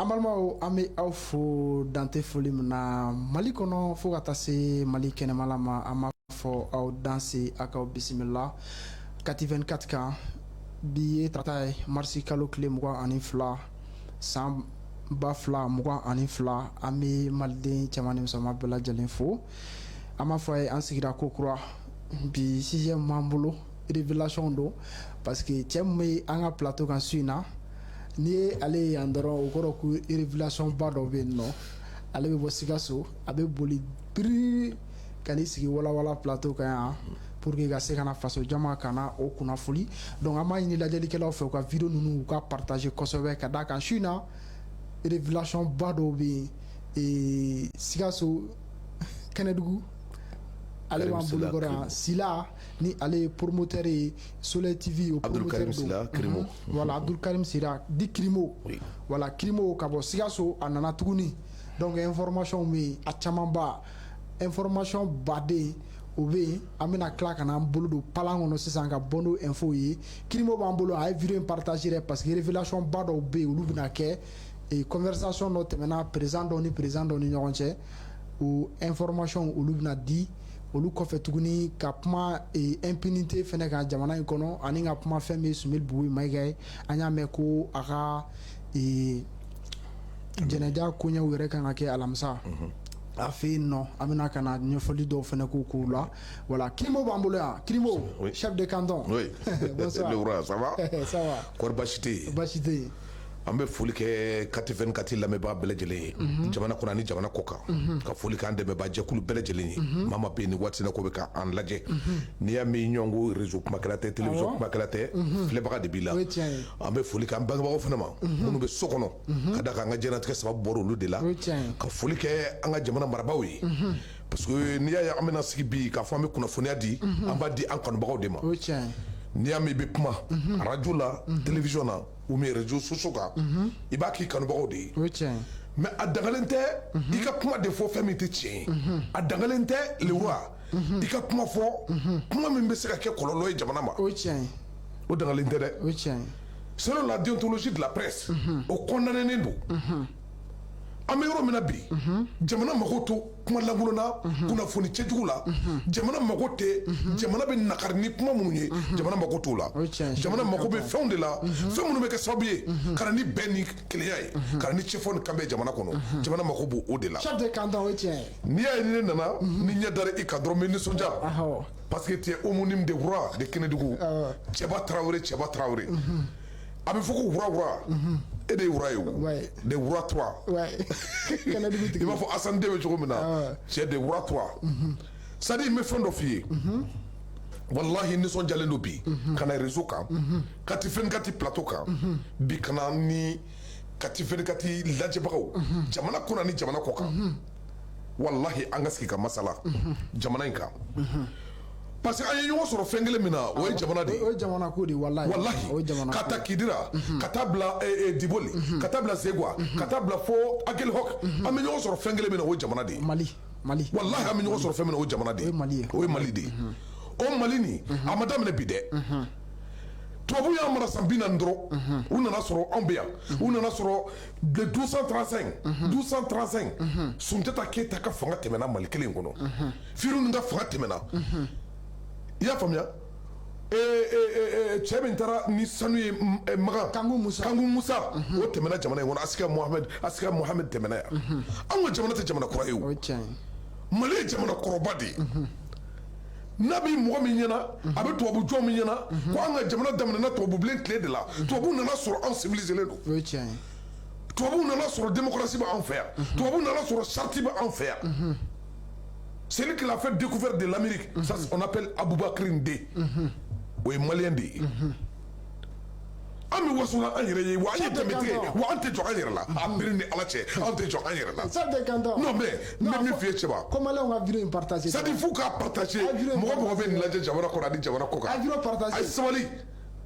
Ambalma ame aw fo dante foli na Mali kono fo ka taa se Mali kɛnɛmala ma a ma fɔ aw danse a k'aw bisimila kati 24 kan bi ye tarata ye marisi kalo tile 22 san 2022 an bɛ maliden cɛman ni musoman bɛɛ lajɛlen fo an m'a fɔ a ye an sigira ko kura bi 6e m'an bolo révélation don parce que cɛ min bɛ an ka plateau kan su in na ni ye ale ye yan dɔrɔn o kɔrɔ ko révélation ba dɔ bɛ yen nɔ ale bɛ bɔ Sikaso a bɛ boli biri ka n'i sigi walawala plateau kan yan pour que ka se ka na faso jama ka na o kunnafoni donc an b'a ɲini lajɛlikɛlaw fɛ u ka vidéo ninnu u ka partager kosɛbɛ ka d'a kan su in na révélation ba dɔw bɛ yen Sikaso Kɛnɛdugu ale b'an bolo kɔrɔ yan Sila ni ale ye promoteur ye Soleil TV o promoteur do voilà Abdul Karim Sira di Krimo voilà Krimo ka bɔ Sikaso a nana tuguni donc information bɛ a caman ba information baden o bɛ yen an bɛna tila ka n'an bolo don palan kɔnɔ sisan ka bɔ n'o info ye Krimo b'an bolo a ye vidéo in partager parce que révélation ba dɔw bɛ yen olu bɛna kɛ conversation dɔ tɛmɛna président dɔ ni ɲɔgɔn cɛ o information olu bɛna di olu kɔfɛ tuguni ka kuma impunité fɛnɛ kan jamana in kɔnɔ ani ka kuma fɛn min Sumil Bugu Mayiga ye an y'a mɛn ko a ka jɛnɛja koɲɛw yɛrɛ kan ka kɛ alamisa a fɛ yen nɔ an bɛna ka na ɲɛfɔli dɔw fɛnɛ k'u la voilà Krimo b'an bolo yan Krimo chef de canton bonsoir ça va ça va kɔri baasi tɛ yen baasi tɛ yen an bɛ foli kɛ kati 24 lamɛnbaga bɛɛ lajɛlen ye jamana kɔnɔ ani jamana kɔ kan ka foli k'an dɛmɛbaa jɛkulu bɛɛ lajɛlen ye maa ma bɛ yen ni waati ko bɛ k'an lajɛ n'i y'a mɛn ɲɔgɔn ko réseau kumakɛla tɛ télévision kumakɛla tɛ filɛbaga de b'i la an bɛ foli k'an bangebagaw fana ma minnu bɛ so kɔnɔ ka da k'an ka diɲɛlatigɛ sababu bɔra olu de la ka foli kɛ an ka jamana marabaaw ye parce que n'i y'a ye an bɛna sigi bi k'a fɔ an bɛ kunnafoniya di an b'a di an kanubagaw de ma n'i y'a mɛn i bɛ kuma radio la télévision na ou bien réseaux sociaux kan i b'a k'i kanubagaw de ye mais a dangalen tɛ i ka kuma de fɔ fɛn min tɛ tiɲɛ ye a dangalen tɛ le roi i ka kuma fɔ kuma min bɛ se ka kɛ kɔlɔlɔ ye jamana ma o dangalen tɛ dɛ selon la déontologie de la presse o condamné don an bɛ yɔrɔ min na bi jamana mago to kuma lankolon na kunnafoni cɛjugu la jamana mago tɛ jamana bɛ nakari ni kuma minnu ye jamana mago t'o la jamana mago bɛ fɛnw de la fɛn minnu bɛ kɛ sababu ye ka na ni bɛn ni kelenya ye ka na ni cɛfɔ ni kanbɛ jamana kɔnɔ jamana mago b'o o de la n'i y'a ye ni ne nana ni ɲɛ dara i kan dɔrɔn n bɛ nisɔndiya parce que tu es homonyme de roi de Kɛnɛdugu Cɛba Tarawele a bɛ fɔ ko wura e de ye wura ye o de wura 3 i b'a fɔ Assane Den bɛ cogo min na cɛ de wura 3 c'est à dire n bɛ fɛn dɔ f'i ye wallahi nisɔndiyalen don bi ka na réseau kan kati 24 plateau kan bi ka na ni kati 24 lajɛbagaw jamana kɔnɔ ani jamana kɔ kan wallahi an ka sigi ka masala jamana in kan parce que an ye ɲɔgɔn sɔrɔ fɛn kelen min na o ye jamana de ye o ye jamana ko de wallahi ka ta Kidira ka taa bila Diboli ka taa bila Segua ka taa bila fo Aguelhok an bɛ ɲɔgɔn sɔrɔ fɛn kelen min na o ye jamana de ye Mali wallahi an bɛ ɲɔgɔn sɔrɔ fɛn min na o ye jamana de ye o ye Mali de ye o Mali nin a ma daminɛ bi dɛ tubabu y'an mara san 40 dɔrɔn u nana sɔrɔ anw bɛ yan u nana sɔrɔ de 1235 Sunjata Keyita ka fanga tɛmɛna Mali kelen kɔnɔ Firu nin ka fanga tɛmɛna i y'a faamuya cɛ min taara ni sanu ye Magan Kanku Musa o tɛmɛna jamana in kɔnɔ Asika Mohamed tɛmɛna yan anw ka jamana tɛ jamana kura ye o Mali ye jamana kɔrɔba de ye n'a bɛ mɔgɔ min ɲɛna a bɛ tubabu jɔn min ɲɛna ko an ka jamana daminɛna tubabu bilen tile de la tubabu nana sɔrɔ anw civilisés don tubabu nana sɔrɔ démocratie bɛ anw fɛ yan tubabu nana sɔrɔ charte bɛ anw fɛ yan celui qui l'a fait découverte de l'Amérique ça on appelle Aboubakar Ndé o ye malien de ye an bɛ waso na an yɛrɛ ye wa an ye danbetigɛ wa an tɛ jɔ an yɛrɛ la a miiri ni Ala cɛ an tɛ jɔ an yɛrɛ la non mais n bɛ min f'i ye Cɛba c'est à dire f'u k'a partager mɔgɔ bɛ nin lajɛ jamana kɔnɔ ani jamana kɔ kan a ye sabali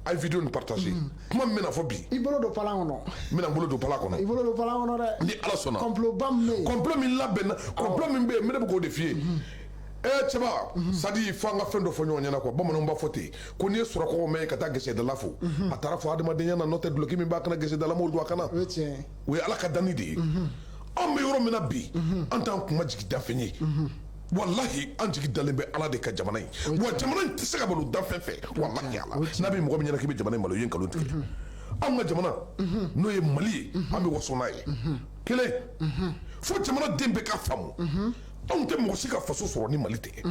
a ye vidéo nin partager kuma min bɛna fɔ bi i bolo don palan kɔnɔ n bɛna n bolo don palan kɔnɔ i bolo don palan kɔnɔ dɛ ni Ala sɔnna complot ba min bɛ yen complot min labɛnna complot min bɛ yen n bɛ k'o de f'i ye cɛba sadi fo an ka fɛn dɔ fɔ ɲɔgɔn ɲɛna quoi bamananw b'a fɔ ten ko n'i ye surakɔgɔ mɛn ka taa gesedala fo a taara fɔ adamadenya na n'o tɛ duloki min b'a kana gesedala m'o don a kana o ye ala ka danni de ye an bɛ yɔrɔ min na bi an t'an kuma jigin danfɛn ye wallahi an jigi dalen bɛ ala de ka jamana in wa jamana in tɛ se ka balo danfɛn fɛ wallahi ala n'a bɛ mɔgɔ min ɲɛna k'i bɛ jamana in malo i ye nkalon tigɛ anw ka jamana n'o ye mali ye an bɛ waso n'a ye kelen fo jamana den bɛɛ ka faamu anw tɛ mɔgɔ si ka faso sɔrɔ ni mali tɛ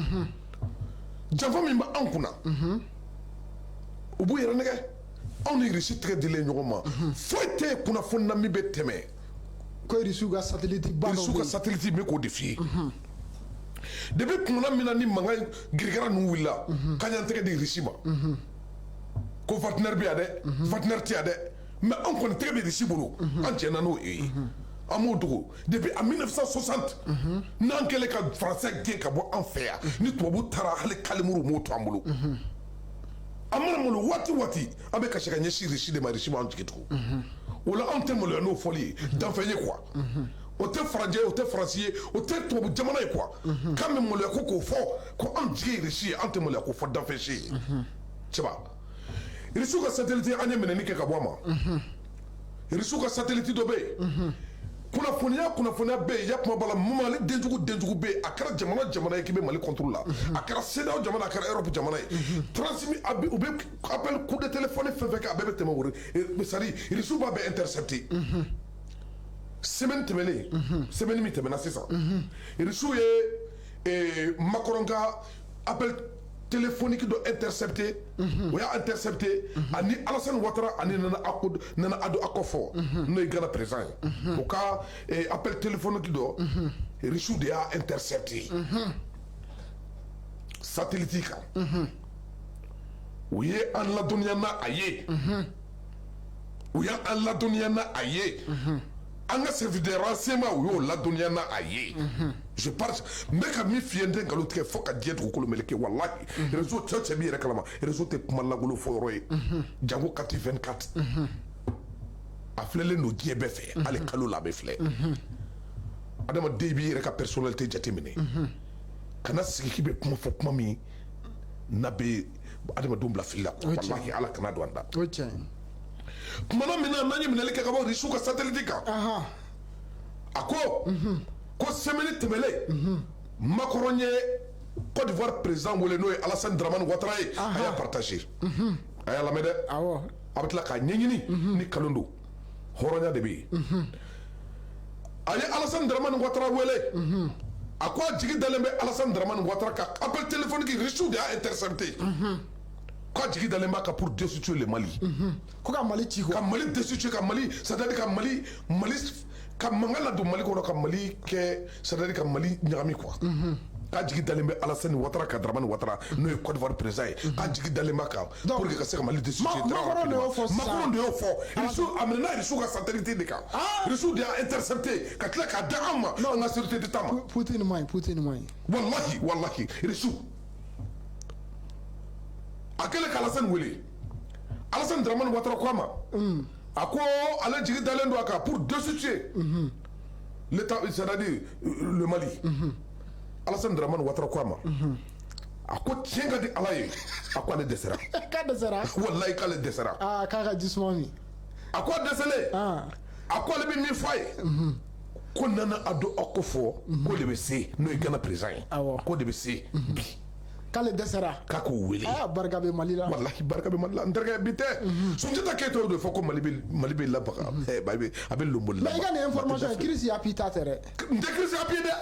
janfa min bɛ anw kunna u b'u yɛrɛ nɛgɛ anw ni irisi tigɛ dilen ɲɔgɔn ma foyi tɛ kunnafoni na min bɛ tɛmɛ ko irisiw ka satellite ba dɔ bɛ yen irisiw ka satellite bɛ k'o de f'i ye depuis kumana min na ni mankan girigara ninnu wulila k'an y'an tɛgɛ di irisi ma ko partenaire bɛ yan dɛ partenaire tɛ yan dɛ mais anw kɔni tɛgɛ bɛ irisi bolo an jɛnna n'o ye an m'o dogo depuis en 1960 n'an kɛlen ka faransɛ gɛn ka bɔ an fɛ yan ni tubabu taara hali kalimuru m'o to an bolo an mana malo waati waati an bɛ kasi ka ɲɛsin irisi de ma irisi b'an jigi tugun o la anw tɛ maloya n'o fɔli ye danfɛn ye quoi o tɛ faranjɛ ye o tɛ faransi ye o tɛ tubabu jamana ye quoi k'an bɛ maloya ko k'o fɔ ko an jigi ye irisi ye an tɛ maloya k'o fɔ danfɛn si ye cɛba irisiw ka satellite an ye minɛni kɛ ka bɔ a ma irisiw ka satellite dɔ bɛ yen kunnafoniya bɛ yen ya kuma b'a la mali denjugu bɛ yen a kɛra jamana ye k'i bɛ mali contrôle la a kɛra CEDEAO jamana a kɛra Europe jamana ye transmis u bɛ appel coup de téléphone fɛn fɛn kɛ a bɛɛ bɛ tɛmɛ o c'est à dire irisiw b'a bɛɛ intercepté semaine tɛmɛnen semaine min tɛmɛna sisan irisiw ye Macron ka appel téléphonique dɔ intercepté o y'a intercepté ani Alassane Ouattara ani Nana Addo Akufo n'o ye Ghana président ye o ka appel téléphonique dɔ irisiw de y'a intercepté satellite kan u ye an ladɔnniya n'a a ye u y'an ladɔnniya n'a a ye an ka service de renseignement u y'o ladɔnniya n'a a ye je pense n bɛ ka min f'i ye n tɛ nkalon tigɛ fo ka diɲɛ dugukolo meleke wallahi réseau cɛ o cɛ b'i yɛrɛ kalama réseau tɛ kuma langolo fɔ yɔrɔ ye jango kati 24 a filɛlen don diɲɛ bɛɛ fɛ hali kalo la a bɛ filɛ adamaden b'i yɛrɛ ka personnalité jateminɛ kana sigi k'i bɛ kuma fɔ kuma min n'a bɛ adamadenw bila fili la wallahi ala kana don an da kumana min na n'an ye minɛli kɛ ka bɔ irisiw ka satellite kan a ko semaine tɛmɛlen Macron ye Côte d'Ivoire président wele n'o ye Alassane Dramane Ouattara ye a y'a partagé a y'a lamɛn dɛ a bɛ tila k'a ɲɛɲini ni kalon don hɔrɔnya de bɛ yen a ye Alassane Dramane Ouattara wele a ko a jigi dalen bɛ Alassane Dramane Ouattara ka appel téléphonique irisiw de y'a intercepté k'a jigi dalen b'a kan pour destituer le Mali ko ka Mali ci ka Mali destituer ka Mali c'est-à-dire ka Mali ka mankan ladon Mali kɔnɔ ka Mali kɛ c'est-à-dire ka Mali ɲagami quoi k'a jigi dalen bɛ Alassane Ouattara ka Dramane Ouattara n'o ye Côte d'Ivoire président ye k'a jigi dalen b'a kan pour que ka se ka Mali destituer Macron de y'o fɔ irisiw a minɛna irisiw ka satellite de kan irisiw de y'a intercepté ka tila k'a da an ma an ka sécurité d'État ma Poutine maɲi wallahi irisiw a kɛlen ka Alassane wele Alassane Dramane Ouattara ko a ma a ko ale jigi dalen don a kan pour destituer l'État c'est-à-dire le Mali Alassane Dramane Ouattara ko a ma a ko tiɲɛ ka di ala ye a ko ale dɛsɛra k'a dɛsɛra wallahi k'ale dɛsɛra k'a ka jisuma min a ko a dɛsɛlen a ko ale bɛ min fɔ a ye ko Nana Addo Akufo ko de bɛ se n'o ye Ghana président ye ko de bɛ se bi k'ale dɛsɛra k'a k'o wele barika bɛ Mali la wallahi barika bɛ Mali la n terikɛ bi tɛ Sunjata Keyita y'o de fɔ ko Mali bɛ labaga a bɛ lonboli la mais i ka nin information ye crise appui ta tɛ dɛ n tɛ crise appui dɛ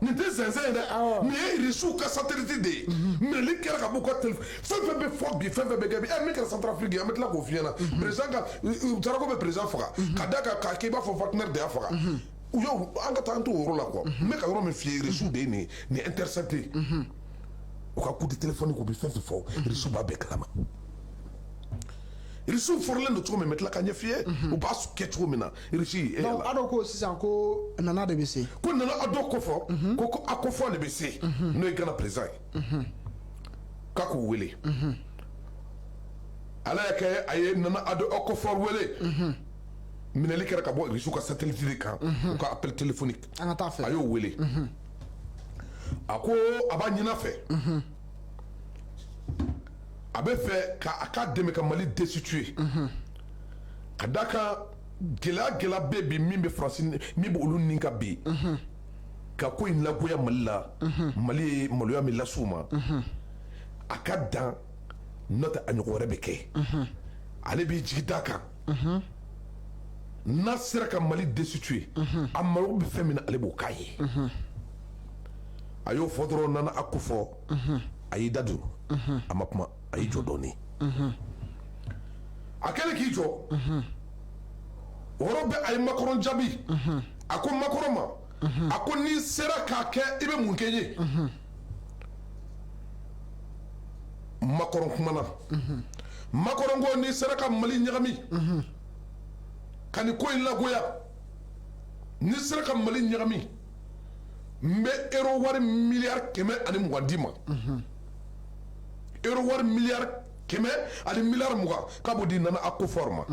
nin tɛ zɛnzɛn ye dɛ nin ye irisiw ka satellite de ye minɛli kɛra ka bɔ ka téléphone fɛn bɛ fɔ bi fɛn bɛ kɛ bi min kɛra Centrafrique an bɛ tila k'o f'i ɲɛna président ka Ouattara bɛ président faga ka da kan k'a k'i b'a fɔ partenaire de y'a faga an ka taa an t'o yɔrɔ la quoi n bɛ ka yɔrɔ min f'i ye irisiw de ye nin intercepté o ka coup de téléphone k'o bɛ fɛn fɛn fɔ irisiw b'a bɛɛ kalama irisiw fɔrɔlen don cogo min n bɛ tila ka ɲɛ f'i ye u b'a kɛ cogo min na irisi donc Addo ko sisan ko Nana de bɛ se ko Nana Addo kɔfɔ ko Akufo de bɛ se n'o ye Ghana président ye k'a k'o wele ala y'a kɛ a ye Nana Addo Akufo wele minɛli kɛra ka bɔ irisiw ka satellite de kan u ka appel téléphonique an ka taa fɛ a y'o wele a ko a b'a ɲin'a fɛ a bɛ fɛ k'a ka dɛmɛ ka Mali destituer ka d'a kan gɛlɛya bɛ bi min bɛ Faransi min bɛ olu ni ka bi ka ko in lagoya Mali la Mali ye maloya min las'u ma a ka dan n'o tɛ a ɲɔgɔn wɛrɛ bɛ kɛ ale b'i jigi d'a kan n'a sera ka Mali destituer a mago bɛ fɛn min na ale b'o k'a ye a y'o fɔ dɔrɔn Nana Akufo a y'i da don a ma kuma a y'i jɔ dɔɔnin a kɛlen k'i jɔ o yɔrɔ bɛɛ a ye Macron jaabi a ko Macron ma a ko n'i sera k'a kɛ i bɛ mun kɛ n ye Macron kumana Macron ko n'i sera ka Mali ɲagami ka nin ko in lagoya n'i sera ka Mali ɲagami n bɛ euro wari miliyari 120 d'i ma euro wari miliyari 100 miliyari 20 k'a b'o di Nana Akufo ma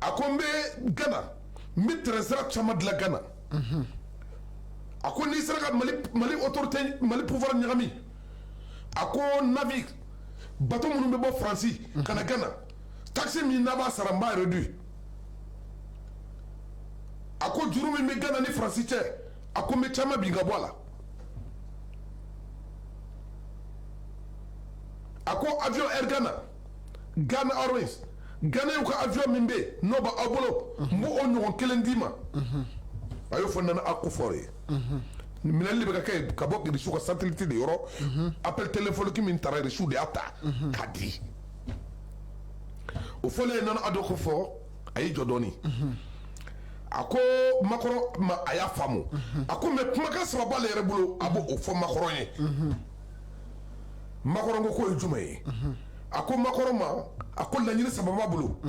a ko n bɛ Gana n bɛ trésor caman dilan Gana a ko n'i sera ka Mali autorité Mali pouvoir ɲagami a ko navire bateau minnu bɛ bɔ Faransi ka na Gana taxe min n'a b'a sara n b'a réduit a ko juru min bɛ Gana ni Faransi cɛ a ko n bɛ caman bin ka bɔ a la a ko avion Air Ghana Airways Ghana y'u ka avion min bɛ yen n'o b'aw bolo n b'o ɲɔgɔn kelen d'i ma a y'o fɔ Nana Akufo ye minɛli de bɛ ka kɛ ka bɔ Irisiw ka satellite de yɔrɔ appel téléphonique min taara Irisiw de y'a ta k'a di o fɔlen Nana Akufo a y'i jɔ dɔɔnin a ko Macron ma a y'a faamu a ko mais kumakan saba b'ale yɛrɛ bolo a b'o fɔ Macron ye Macron ko k'o ye jumɛn ye a ko Macron ma a ko laɲini saba b'a bolo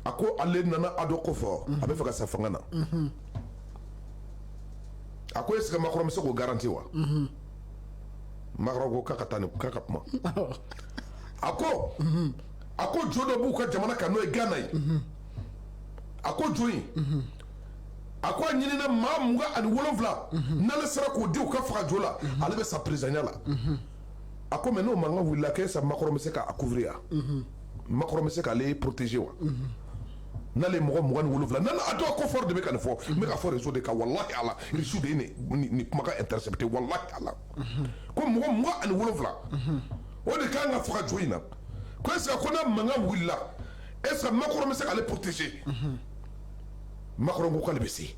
a ko ale Nana Akufo a bɛ fɛ ka sa fanga na a ko est-ce que Macron bɛ se k'o garanti wa Macron ko k'a ka taa ni k'a ka kuma a ko jo dɔ b'u ka jamana kan n'o ye Ghana ye a ko jo in a ko a ɲinina maa 27 n'ale sera k'o di u ka faga jo la ale bɛ sa prisonnier la a ko mais n'o mankan wulila k'e sa Macron bɛ se k'a couvrir yan Macron bɛ se k'ale protéger wa n'ale mɔgɔ 27 Nana Akufo de bɛ ka nin fɔ n bɛ ka fɔ réseau de kan wallahi ala Irisiw de ye nin kumakan intercepté wallahi ala ko mɔgɔ 27 o de kan ka faga jo in na ko est-ce que ko n'a mankan wulila est-ce que Macron bɛ se k'ale protéger Macron ko k'ale bɛ se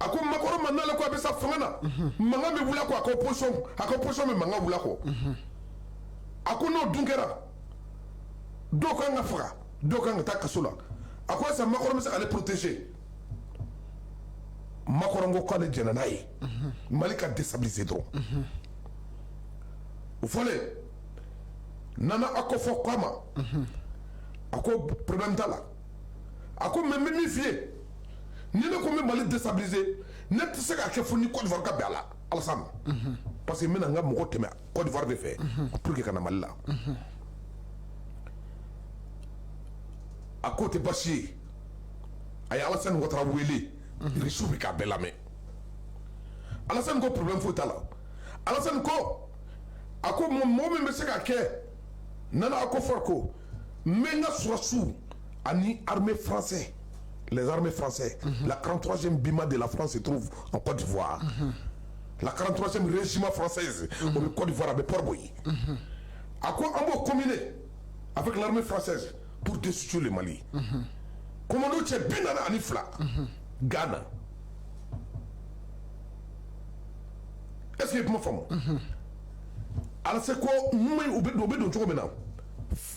a ko Macron ma n'ale ko a bɛ sa fanga na mankan bɛ wuli a kɔ a ka opposition bɛ mankan wuli a kɔ a ko n'o dun kɛra dɔw kan ka faga dɔw kan ka taa kaso la a ko est-ce que Macron bɛ se k'ale protéger Macron ko k'ale jɛnna n'a ye Mali ka déstabiliser dɔrɔn o fɔlen Nana Akufo k'a ma a ko problème t'a la a ko mais n bɛ min f'i ye ni ne ko n bɛ Mali déstabiliser ne tɛ se k'a kɛ fo ni Côte d'Ivoire ka bɛn a la Alassane parce que n bɛna n ka mɔgɔ tɛmɛ Côte d'Ivoire de fɛ pour que ka na Mali la a ko tɛ baasi ye a ye Alassane Ouattara wele Irisiw bɛ k'a bɛɛ lamɛn Alassane ko problème foyi t'a la Alassane ko a ko mɔgɔ min bɛ se ka kɛ Nana Akufo ko n bɛ n ka sɔrɔsiw ani armée française les armées françaises la 43e BIMA de la France se trouve en Côte d'Ivoire la 43e régiment française au Côte d'Ivoire a bɛ Port-Bouilly a ko an b'o combiner avec l'armée française pour destituer le Mali commando cɛ 42 Ghana est-ce que i kuma faamu Alassane ko mun u bɛ don cogo min na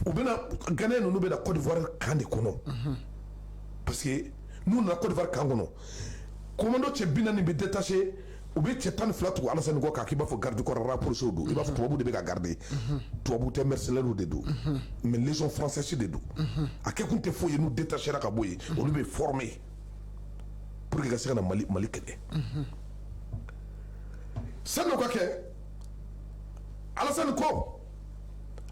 u bɛna Ghanais ninnu bɛ na Côte d'Ivoire kan de kɔnɔ parce que n'u nana Côte d'Ivoire kan kɔnɔ commando cɛ 40 bɛ détaché u bɛ cɛ 12 tugu Alassane kɔ k'i b'a fɔ garde corps rapprochés don i b'a fɔ tubabu de bɛ ka garder tubabu tɛ mercenaires de don mais légion française de don a kɛ kun tɛ foyi ye n'u détachera ka bɔ yen olu bɛ former pour que ka se ka na Mali kɛlɛ san'o ka kɛ Alassane ko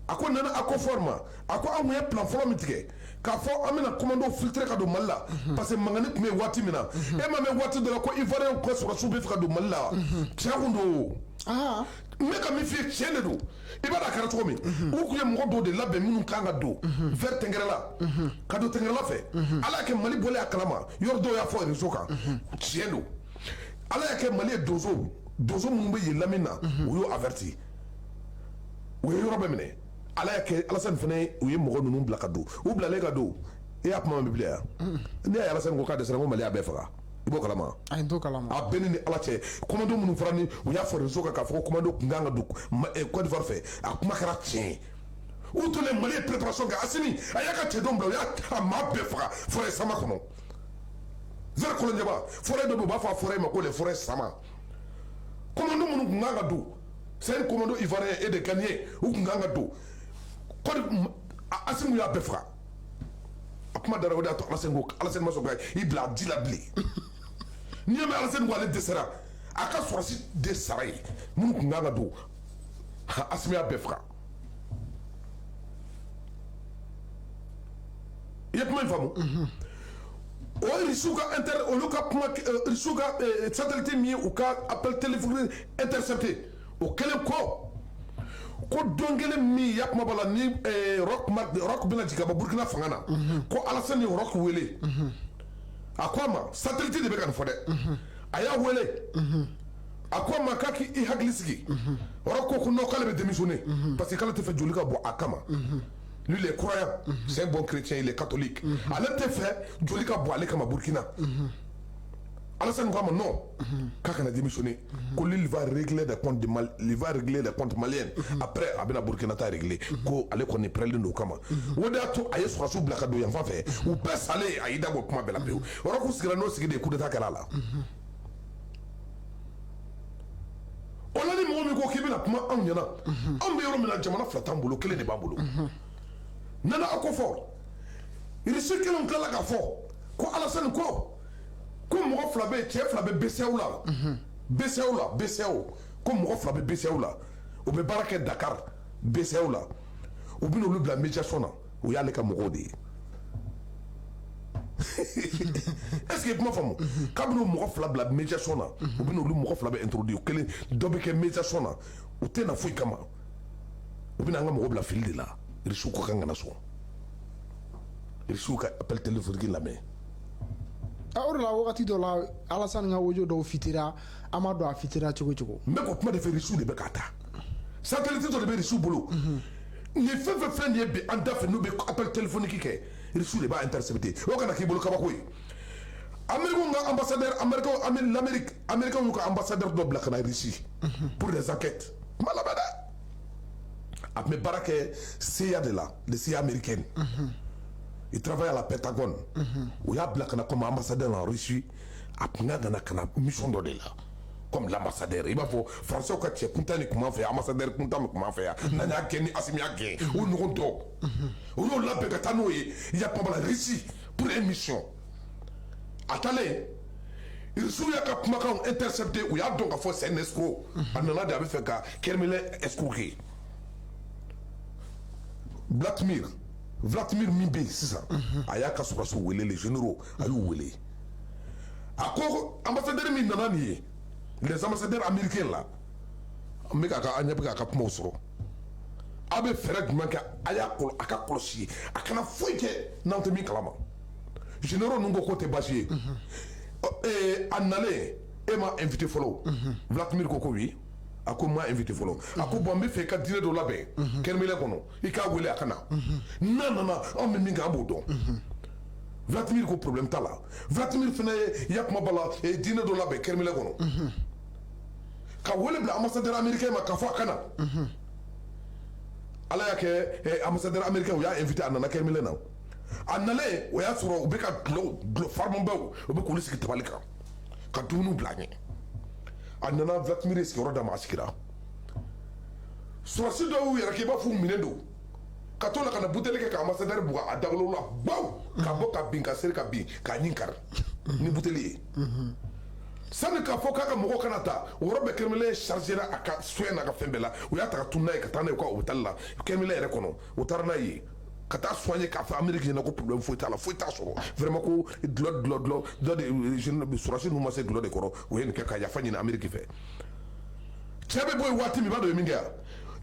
a ko Nana Akufo ma a ko anw ye plan fɔlɔ min tigɛ k'a fɔ an bɛna commando filtré ka don Mali la parce que mangani tun bɛ yen waati min na e ma mɛn waati dɔ la ko Ivoirien ka sɔrɔsiw bɛ fɛ ka don Mali la tiɲɛ kun don n bɛ ka min f'i ye tiɲɛ de don i b'a dɔn a kɛra cogo min u tun ye mɔgɔ dɔw de labɛn minnu kan ka don vers Tɛnkɛrɛla ka don Tɛnkɛrɛla fɛ ala y'a kɛ Mali bɔlen a kalama yɔrɔ dɔw y'a fɔ réseau kan tiɲɛ don ala y'a kɛ Mali ye donso minnu bɛ yen lamini na u y'o averti u ye yɔrɔ bɛɛ minɛ ala y'a kɛ Alasani fana u ye mɔgɔ ninnu bila ka don u bilalen ka don e y'a kuma min bila yan ne y'a ye Alasani ko k'a dɛsɛra ko Mali y'a bɛɛ faga i b'o kalama a ye n t'o kalama a bɛɛ ni ala cɛ commando minnu fɔra ni u y'a fɔ réseau kan k'a fɔ ko commando tun kan ka don Côte d'Ivoire fɛ a kuma kɛra tiɲɛ u tolen Mali ye préparation kɛ Asimi a y'a ka cɛdenw bila u y'a maa bɛɛ faga forêt sama kɔnɔ vers Kolonjɛba forêt dɔ bɛ yen u b'a fɔ a forêt ma ko les forêts sama commando minnu tun kan ka don c'est un commando ivoirien et de Ghanaiens u tun kan ka don Asimi y'a bɛɛ faga a kuma dara o de y'a to Alasani ma sɔn ka i bila a di la bilen n'i ye mɛn Alasani ko ale dɛsɛra a ka sɔrɔsi de sara ye minnu tun kan ka don Asimi y'a bɛɛ faga i ye kuma in faamu o ye Rusiw ka olu ka kuma Rusiw ka satellite min ye u ka appel téléphonique intercepté o kɛlen ko don kelen min ya kuma b'a la ni rock bɛna jigin ka bɔ Burkina fanga na ko Alasani ye rock wele a ko a ma satellite de bɛ ka nin fɔ dɛ a y'a wele a ko a ma k'a k'i hakili sigi rock ko non k'ale bɛ démissionner parce que k'ale tɛ fɛ joli ka bɔ a kama lui il est croyant c'est un bon chrétien il est catholique ale tɛ fɛ joli ka bɔ ale kama Burkina Alasani ko a ma non k'a kana démissionner ko lui il va régler les comptes il va régler les comptes maliens après a bɛna Burkina ta régler ko ale kɔni prêlen don o kama o de y'a to a ye sɔrɔsiw bila ka don yan fan fɛ u bɛɛ salen a y'i da bɔ kuma bɛɛ la pewu o yɔrɔ k'u sigira n'o sigi de ye coup d'état kɛra a la o la ni mɔgɔ min ko k'i bɛna kuma anw ɲɛna anw bɛ yɔrɔ min na jamana fila t'an bolo kelen de b'an bolo nana a ko fɔ Rusi kelenw tilala k'a fɔ ko Alasani ko mɔgɔ fila bɛ yen cɛ fila bɛ BCEAO la BCEAO ko mɔgɔ fila bɛ BCEAO la u bɛ baara kɛ Dakar BCEAO la u bɛna olu bila médiation na o y'ale ka mɔgɔw de ye est-ce que kuma faamu k'a bɛna o mɔgɔ fila bila médiation na u bɛna olu mɔgɔ fila bɛ introduire kelen dɔ bɛ kɛ médiation na u tɛ na foyi kama u bɛna an ka mɔgɔ bila fili de la Rusiw ko kan ka na sɔn Rusiw ka appel téléphonique lamɛn o de la wagati dɔ la Alasani ka audio dɔw fitira an ma dɔn a fitira cogo cogo n bɛ k'o kuma de fɛ Rusiw de bɛ k'a ta satellite dɔ de bɛ Rusiw bolo nin fɛn fɛn filɛ nin ye bi an da fɛ n'u bɛ appel téléphonique kɛ Rusiw de b'a intercepté o kana k'i bolo kabako ye Américains ka ambassadeur Américains y'u ka ambassadeur dɔ bila ka na Russie pour des enquêtes kuma labɛn dɛ a tun bɛ baara kɛ CIA de la les CIA américaines il travaille à la Pentagone u y'a bila ka na comme ambassadeur en Russie a tun ka nana ka na mission dɔ de la comme l'ambassadeur i b'a fɔ français ka cɛ kuntan ni kuma fɛ ambassadeur kuntan mi kuma fɛ yan n'an y'a gɛn ni Asimi y'a gɛn o ɲɔgɔn dɔ u y'o labɛn ka taa n'o ye Yapamala Russie pour une mission a taalen Rusiw y'a ka kumakanw intercepté u y'a dɔn ka fɔ c'est un escroc a nana de a bɛ fɛ ka Kermele escroquer Vladimir min bɛ yen sisan a y'a ka sɔrɔsiw wele les généraux a y'u wele a ko ambassadeur min nana nin ye les ambassadeurs américains la an bɛ k'a ɲɛ bɛ k'a ka kumaw sɔrɔ a bɛ fɛɛrɛ jumɛn kɛ a ka kɔlɔsi ye a kana foyi kɛ n'an tɛ min kalama généraux ninnu ko k'o tɛ baasi ye a nalen e ma invité fɔlɔ Vladimir ko oui a ko ma invité fɔlɔ a ko bon n bɛ fɛ i ka diinɛ dɔ labɛn Kermele kɔnɔ i k'a wele a ka na n'a nana anw bɛ min kɛ an b'o dɔn Vladimir ko problème t'a la Vladimir fana ye yakuma b'a la diinɛ dɔ labɛn Kermele kɔnɔ ka wele bila ambassadeur américain ma k'a fɔ a ka na ala y'a kɛ ambassadeur américain u y'a invité a nana Kermele na a nalen o y'a sɔrɔ u bɛ ka dulɔ farimanbaw u bɛ k'olu sigi tabali kan ka dumuniw bila a ɲɛ a nana Vladimir ye sigiyɔrɔ d'a ma a sigira sɔrɔsi dɔw y'u yɛrɛ k'i b'a fɔ u minɛ don ka to la ka na buteli kɛ ka ambassadeur bugɔ a dagolo la baw ka bɔ ka bin ka seri ka bin k'a ɲin kari ni buteli ye sani k'a fɔ k'a ka mɔgɔw kana ta o yɔrɔ bɛɛ Kermele chargera a ka soin n'a ka fɛn bɛɛ la u y'a ta ka tunu n'a ye ka taa n'a ye u ka hôpital la Kermele yɛrɛ kɔnɔ u taara n'a ye ka taa soigner k'a fɔ Amérique ɲɛna ko problème foyi t'a la foyi t'a sɔrɔ vraiment ko dulɔ de sɔrɔsi ninnu ma se dulɔ de kɔrɔ o ye nin kɛ ka yafa ɲini Amérique fɛ cɛ bɛ bɔ yen waati min i b'a dɔn ye min kɛ yan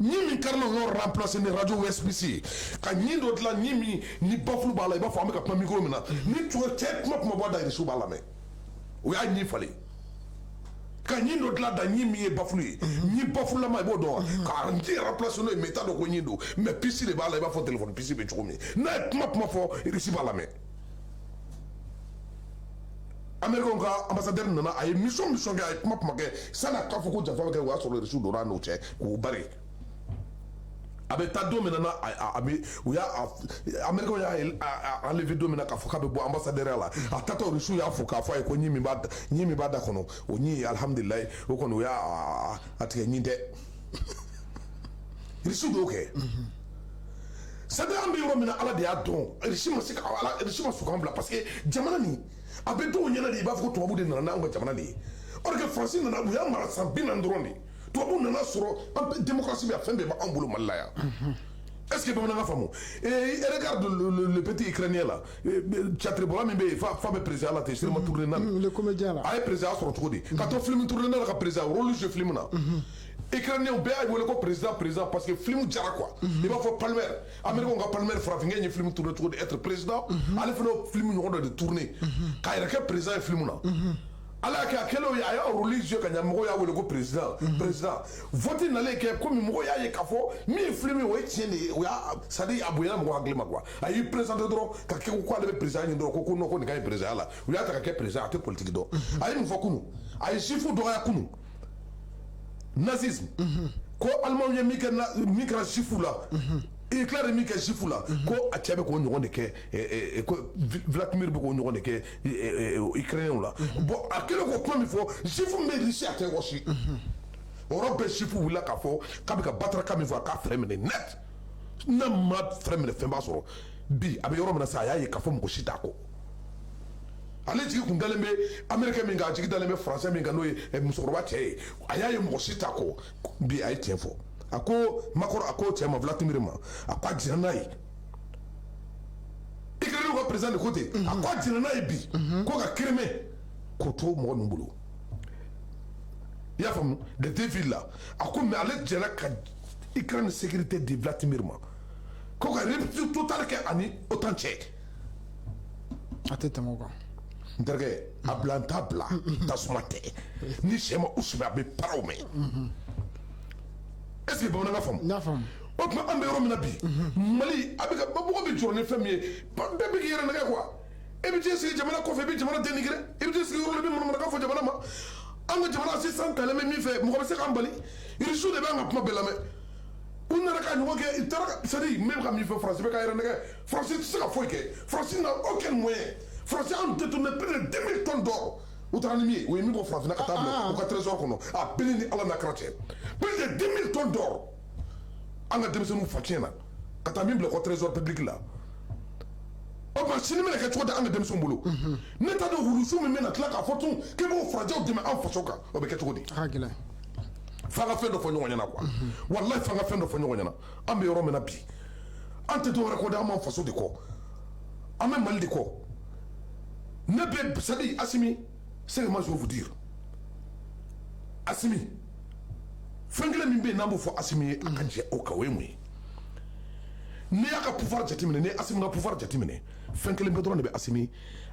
ɲi min kari la o yɔrɔ remplacer ni radio USBC ka ɲi dɔ dilan ɲi min ni bafulu b'a la i b'a fɔ an bɛ ka kuma micro min na ni cɛ kuma bɔ a da Irisiw b'a lamɛn o y'a ɲi falen ka ɲi dɔ dilan da ɲi min ye bafulu ye ɲi bafulama i b'o dɔn wa ka ɲi remplacer n'o ye mais i t'a dɔn ko ɲi don mais pisi de b'a la i b'a fɔ téléphone pisi bɛ cogo min n'a ye kuma fɔ Irisi b'a lamɛn Américains ka ambassadeur nana a ye mission kɛ a ye kuma kɛ sani a k'a fɔ ko janfa bɛ kɛ o y'a sɔrɔ Irisiw donna n'o cɛ k'o bari a bɛ taa don min na u y'a Américains y'a enlevé don min na k'a fɔ k'a bɛ bɔ ambassadeur la a taatɔ Irisiw y'a fɔ k'a fɔ a ye ko ɲi min b'a da kɔnɔ o ɲi alhamdulilayi o kɔni o y'a tigɛ ɲi tɛ Irisiw y'o kɛ c'est-à-dire an bɛ yɔrɔ min na Ala de y'a dɔn Irisi ma sɔn k'an bila parce que jamana nin a bɛ dɔw ɲɛna de i b'a fɔ ko tubabu de nana n'anw ka jamana de ye or que Faransi nana u y'a mara san 40 dɔrɔn de tubabu nana sɔrɔ démocratie bɛ fɛn bɛɛ b'an bolo Mali la yan est-ce que bamanankan faamu regarde le petit Ukrainien là Tchatribola min bɛ yen fa bɛ président la ten Sirima Touré nana le comédien là a ye président sɔrɔ cogo di ka to film Touré nana ka président rôle joué film na Ukrainien bɛɛ y'a wele ko président parce que film jara quoi i b'a fɔ Palmer Américains ka Palmer farafinkɛ ye film tourné cogo di être président ale fana y'o film ɲɔgɔn dɔ de tourné k'a yɛrɛ kɛ président ye film na ala y'a kɛ a kɛlen a y'a rôle joué ka ɲɛ mɔgɔw y'a wele ko président vote nalen kɛ komi mɔgɔw y'a ye k'a fɔ min ye film ye o ye tiɲɛ de ye o y'a c'est à dire a bonyana mɔgɔw hakili ma quoi a y'i présenté dɔrɔn ka kɛ ko ale bɛ président ɲini dɔrɔn ko non ko nin ka ɲi président la u y'a ta ka kɛ président a tɛ politique dɔn a ye mun fɔ kunun a ye sifu dɔgɔya kunun nazisme ko alimanw ye min kɛra sifu la Hitler ye min kɛ sifu la ko a cɛ bɛ k'o ɲɔgɔn de kɛ ko Vladimir bɛ k'o ɲɔgɔn de kɛ Ukrainiens la bon a kɛlen k'o kuma min fɔ sifu min bɛ Russie a tɛ wɔsi o yɔrɔ bɛɛ sifu wulila k'a fɔ k'a bɛ ka bataraka min fɔ a k'a fɛrɛ minɛ net n'a ma fɛrɛ minɛ fɛn b'a sɔrɔ bi a bɛ yɔrɔ min na sa a y'a ye k'a fɔ mɔgɔ si t'a kɔ ale jigi kun dalen bɛ Américain min kan a jigi dalen bɛ Français min kan n'o ye musokɔrɔba cɛ ye a y'a ye mɔgɔ si t'a kɔ bi a ye tiɲɛ fɔ a ko Macron a ko cɛ ma Vladimir ma a ko a jɛna n'a ye Ukraine ka président de ko ten a ko a jɛna n'a ye bi ko ka Crimée k'o to mɔgɔ ninnu bolo i y'a faamu de deux villes là a ko mais ale jɛna ka Ukraine sécurité di Vladimir ma ko ka rupture totale kɛ ani OTAN cɛ a tɛ tɛmɛ o kan n terikɛ a bila n t'a bila tasuma tɛ ni sɛ ma u sɛbɛ a bɛ paraw mɛn est ce que bamanankan faamu n y'a faamu o tuma an bɛ yɔrɔ min na bi Mali a bɛ ka mɔgɔ bɛ jɔrɔ ni fɛn min ye bɛɛ bɛ k'i yɛrɛ nɛgɛ quoi e bɛ t'i sigi jamana kɔfɛ i bɛ jamana dénigré i bɛ t'i sigi yɔrɔ la i bɛ manamanakan fɔ jamana ma an ka jamana sisan talen bɛ min fɛ mɔgɔ bɛ se k'an bali Irisiw de bɛ an ka kuma bɛɛ lamɛn u nana ka ɲɔgɔn kɛ i taara c'est à dire n bɛ ka min fɛ Faransi bɛ ka yɛrɛ nɛgɛ Faransi tɛ se ka foyi kɛ Faransi n'a aucun moyen Faransi a détourné près de 2000 tonnes d'or u taara ni min ye o ye min bɔ farafinna ka taa bila u ka trésor kɔnɔ a bɛɛ ni Ala n'a kira cɛ plus de 2000 tonnes d'or an ka denmisɛnninw fa tiɲɛ na ka taa min bila u ka trésor public la o tuma sini bɛna kɛ cogo di an ka denmisɛnw bolo ne t'a dɔn wulusu min bɛna tila k'a fɔ tun k'e b'o farajɛw dɛmɛ an faso kan o bɛ kɛ cogo di a ka gɛlɛn f'an ka fɛn dɔ fɔ ɲɔgɔn ɲɛna quoi walahi f'an ka fɛn dɔ fɔ ɲɔgɔn ɲɛna an bɛ yɔrɔ min na bi an tɛ dɔwɛrɛ kɔ dɛ an b'an faso de kɔ an bɛ Mali de kɔ ne bɛ c'est à dire Assimi c'est que moi je vais vous dire Assimi fɛn kelen min bɛ yen n'an b'o fɔ Assimi ye a ka jɛ o kan o ye mun ye n'i y'a ka pouvoir jateminɛ n'i ye Assimi ka pouvoir jateminɛ fɛn kelen bɛ dɔrɔn de bɛ Assimi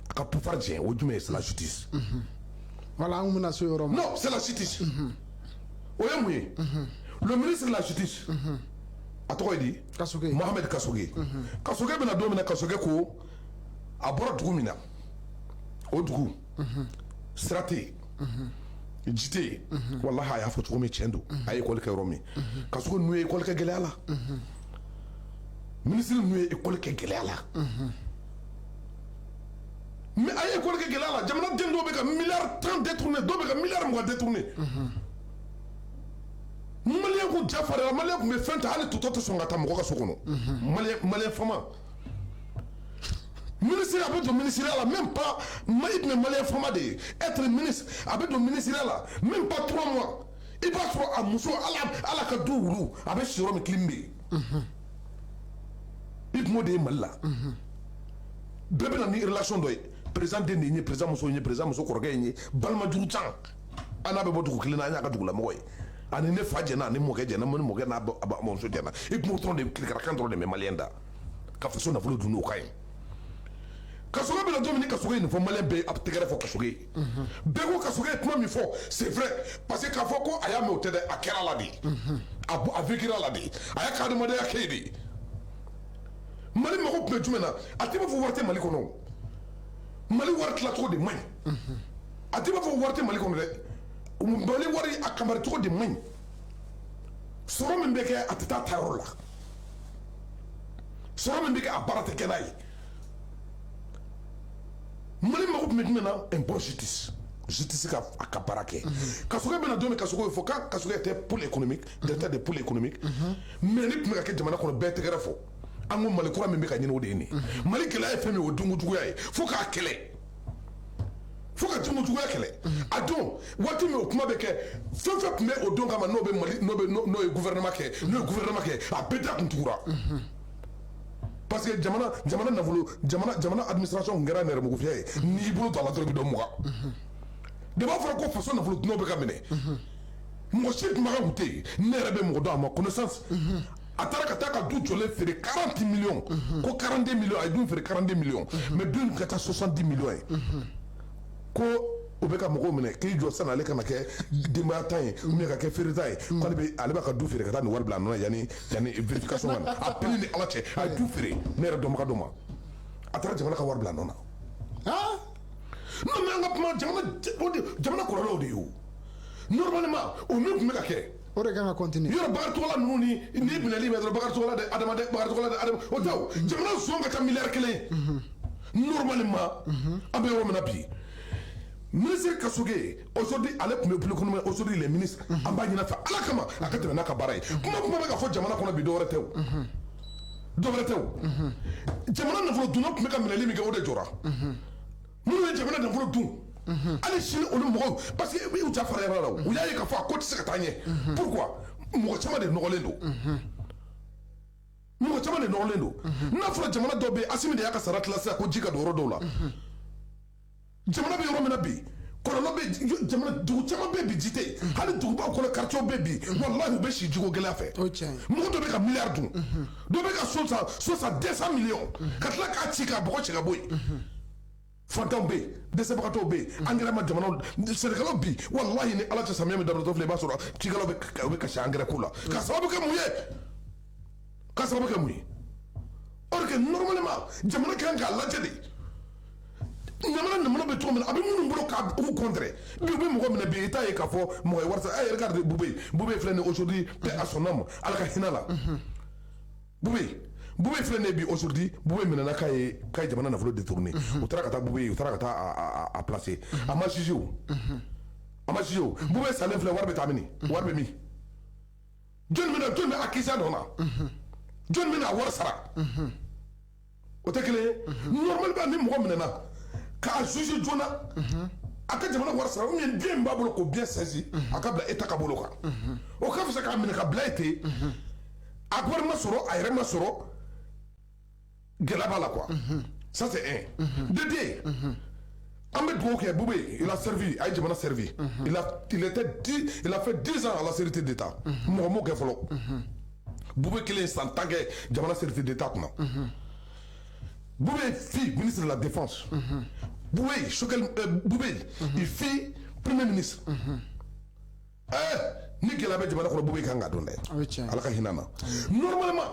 a ka pouvoir jɛ o jumɛn ye c'est la justice voilà an bɛna se o yɔrɔ ma non c'est la justice o ye mun ye le ministre de la justice a tɔgɔ ye di Kasoge Mohamed Kasoge Kasoge bɛna don min na Kasoge ko a bɔra dugu min na o dugu sira tɛ yen ji tɛ yen walahi a y'a fɔ cogo min tiɲɛ don a ye école kɛ yɔrɔ min Kasoge ninnu ye école kɛ gɛlɛya la ministre ninnu ye école kɛ gɛlɛya la mais a ye école kɛ gɛlɛya la jamanaden dɔw bɛ ka miliyari 30 détourné dɔw bɛ ka miliyari 20 détourné Maliyɛn kun ja farila Maliyɛn kun bɛ fɛn ta hali tutɔ tɛ sɔn ka taa mɔgɔ ka so kɔnɔ Maliyɛn fama ministre a bɛ don ministériya la même pas i tun ye Maliyɛn fama de ye être ministre a bɛ don ministériya la même pas 3 mois i b'a sɔrɔ a muso ala ka du wulu a bɛ si yɔrɔ min clim bɛ yen i kumo de ye mali la bɛɛ bɛna ni relation dɔ ye président den de ye président muso ye président muso kɔrɔkɛ ye balima juru can an n'a bɛ bɔ dugu kelen na an y'a ka dugulamɔgɔ ye ani ne fa jɛna ani mɔkɛ jɛna ni mɔkɛ n'a bamuso jɛna i kumo dɔrɔn de kilikarakan dɔrɔn de bɛ maliyɛn da ka faso nafolo dun n'o ka ɲi kasoge bɛna don min ni kasoge ye nin fɔ maliyɛn bɛɛ a tɛgɛrɛ fɔ kasoge ye bɛɛ ko kasoge ye kuma min fɔ c'est vrai parce que k'a fɔ ko a y'a mɛn o tɛ dɛ a kɛra la de a vécura la de a y'a ka adamadenya kɛ de mali mago tun bɛ jumɛn na a tɛ b'a fɔ wari tɛ mali kɔnɔ mali wari tilacogo de man ɲi a tɛ b'a fɔ wari tɛ mali kɔnɔ dɛ mali wari a kamari cogo de man ɲi sɔrɔ min bɛ kɛ a tɛ taa tayɔrɔ la sɔrɔ min bɛ kɛ a baara tɛ kɛ n'a ye mali mago tun bɛ jumɛn na un bon justice ka a ka baara kɛ kasoge bɛna don min kasoge ye fɔ k'a kasoge tɛ pôle économique directeur de pôle économique mais ni tun bɛ ka kɛ jamana kɔnɔ bɛɛ tɛgɛrɛ fɔ an ko mali kura min bɛ ka ɲini o de ye nin mali gɛlɛya ye fɛn min ye o dunkojuguya ye fo k'a kɛlɛ fo ka dunkojuguya kɛlɛ a don waati min o kuma bɛ kɛ fɛn fɛn tun bɛ o don kama n'o bɛ mali n'o ye gouvernement kɛ n'o ye gouvernement kɛ a bɛɛ da kun tugura parce que jamana nafolo jamana administration kɛra nɛrɛmugufiya ye n'i bolo don a la dɔrɔn i bɛ dɔ mugan de b'a fɔra ko faso nafolo dunnaw bɛ ka minɛ mɔgɔ si kumakan kun tɛ yen ne yɛrɛ bɛ mɔgɔ dɔn a ma connaissance a taara ka taa ka du jɔlen feere 40 millions ko 42 millions a ye du feere 42 millions mais du in ka taa 70 millions ye ko o bɛ ka mɔgɔw minɛ k'i jɔ sanni ale kana kɛ denbaya tan ye ou bien ka kɛ feereta ye k'ale b'a ka du feere ka taa nin wari bila a nɔ na yanni vérification ka na a pili ni ala cɛ a ye du feere ne yɛrɛ dɔnbaga dɔ ma a taara jamana ka wari bila a nɔ na non mais an ka kuma jamana kɔrɔlaw de ye o normalement o min tun bɛ ka kɛ o de kan ka continuer yɔrɔ bakaricogola ninnu ni minɛli bɛ dɔrɔn bakaricogola de adamaden o tɛ o jamana zon ka ca miliyari kelen normalement an bɛ yɔrɔ min na bi ministre Kasoge aujourd'hui ale tun bɛ bolo kɔnɔ aujourd'hui il est ministre an b'a ɲin'a fɛ ala kama a ka tɛmɛ n'a ka baara ye kuma bɛ ka fɔ jamana kɔnɔ bi dɔwɛrɛ tɛ o dɔwɛrɛ tɛ o jamana nafolo dunnaw tun bɛ ka minɛli min kɛ o de jɔra minnu ye jamana nafolo dun hali sini olu mɔgɔw parce que u t'a fara yɔrɔ la u y'a ye k'a fɔ a ko tɛ se ka taa ɲɛ pourquoi mɔgɔ caman de nɔgɔlen don mɔgɔ caman de nɔgɔlen don n'a fɔra jamana dɔw bɛ yen Asimi de y'a ka sara tila sisan ko ji ka don yɔrɔ dɔw la jamana bɛ yɔrɔ min na bi kɔlɔlɔ bɛ jamana dugu caman bɛ bi ji tɛ yen hali dugubaw kɔnɔ quartier bɛ bi walahi u bɛ si jiko gɛlɛya fɛ mɔgɔ dɔ bɛ ka miliyari dun dɔ bɛ ka so san 200 millions ka tila k'a ci k'a bɔgɔ cɛ ka bɔ yen fantanw bɛ yen dɛsɛbagatɔw bɛ yen angɛrɛ ma jamanaw sɛnɛkɛlaw bi walahi ni ala cɛ samiya min daminɛ filɛ i b'a sɔrɔ cikɛlaw bɛ kasi angɛrɛ ko la ka sababu kɛ mun ye or que normalement jamana kan k'a lajɛ de jamana bɛ cogo min na a bɛ minnu bolo k'a u contre bi u bɛ mɔgɔ minɛ bi i t'a ye k'a fɔ mɔgɔ ye wari sa e regarde Bube filɛ nin aujourd'hui paix à son âme ala ka hinɛ la Bube filɛ nin bi aujourd'hui Bube minɛna k'a ye jamana nafolo détourné u taara ka taa Bube ye u taara ka taa a placer a ma jugé o Bube salen filɛ wari bɛ taa min wari bɛ min jɔn bɛ accusé dɔ la jɔn bɛ n'a wari sara o tɛ kelen ye normalement ni mɔgɔ minɛna k'a juge joona a ka jamana wari sara ou bien bien min b'a bolo k'o bien saisi a ka bila état ka bolo kan o ka fisa k'a minɛ ka bila yen ten a wari ma sɔrɔ a yɛrɛ ma sɔrɔ gɛlɛya b'a la quoi ça c'est un de deux an bɛ dugawu kɛ Bube il a servi a ye jamana servi il a fait 10 ans à la sécurité d'État mɔgɔ m'o kɛ fɔlɔ Bube kelen san 10 kɛ jamana sécurité d'État kunna Bube fille ministre de la défense Bube il fille premier ministre ni gɛlɛya bɛ jamana kɔnɔ Bube kan ka dɔn dɛ ala ka hinɛ na normalement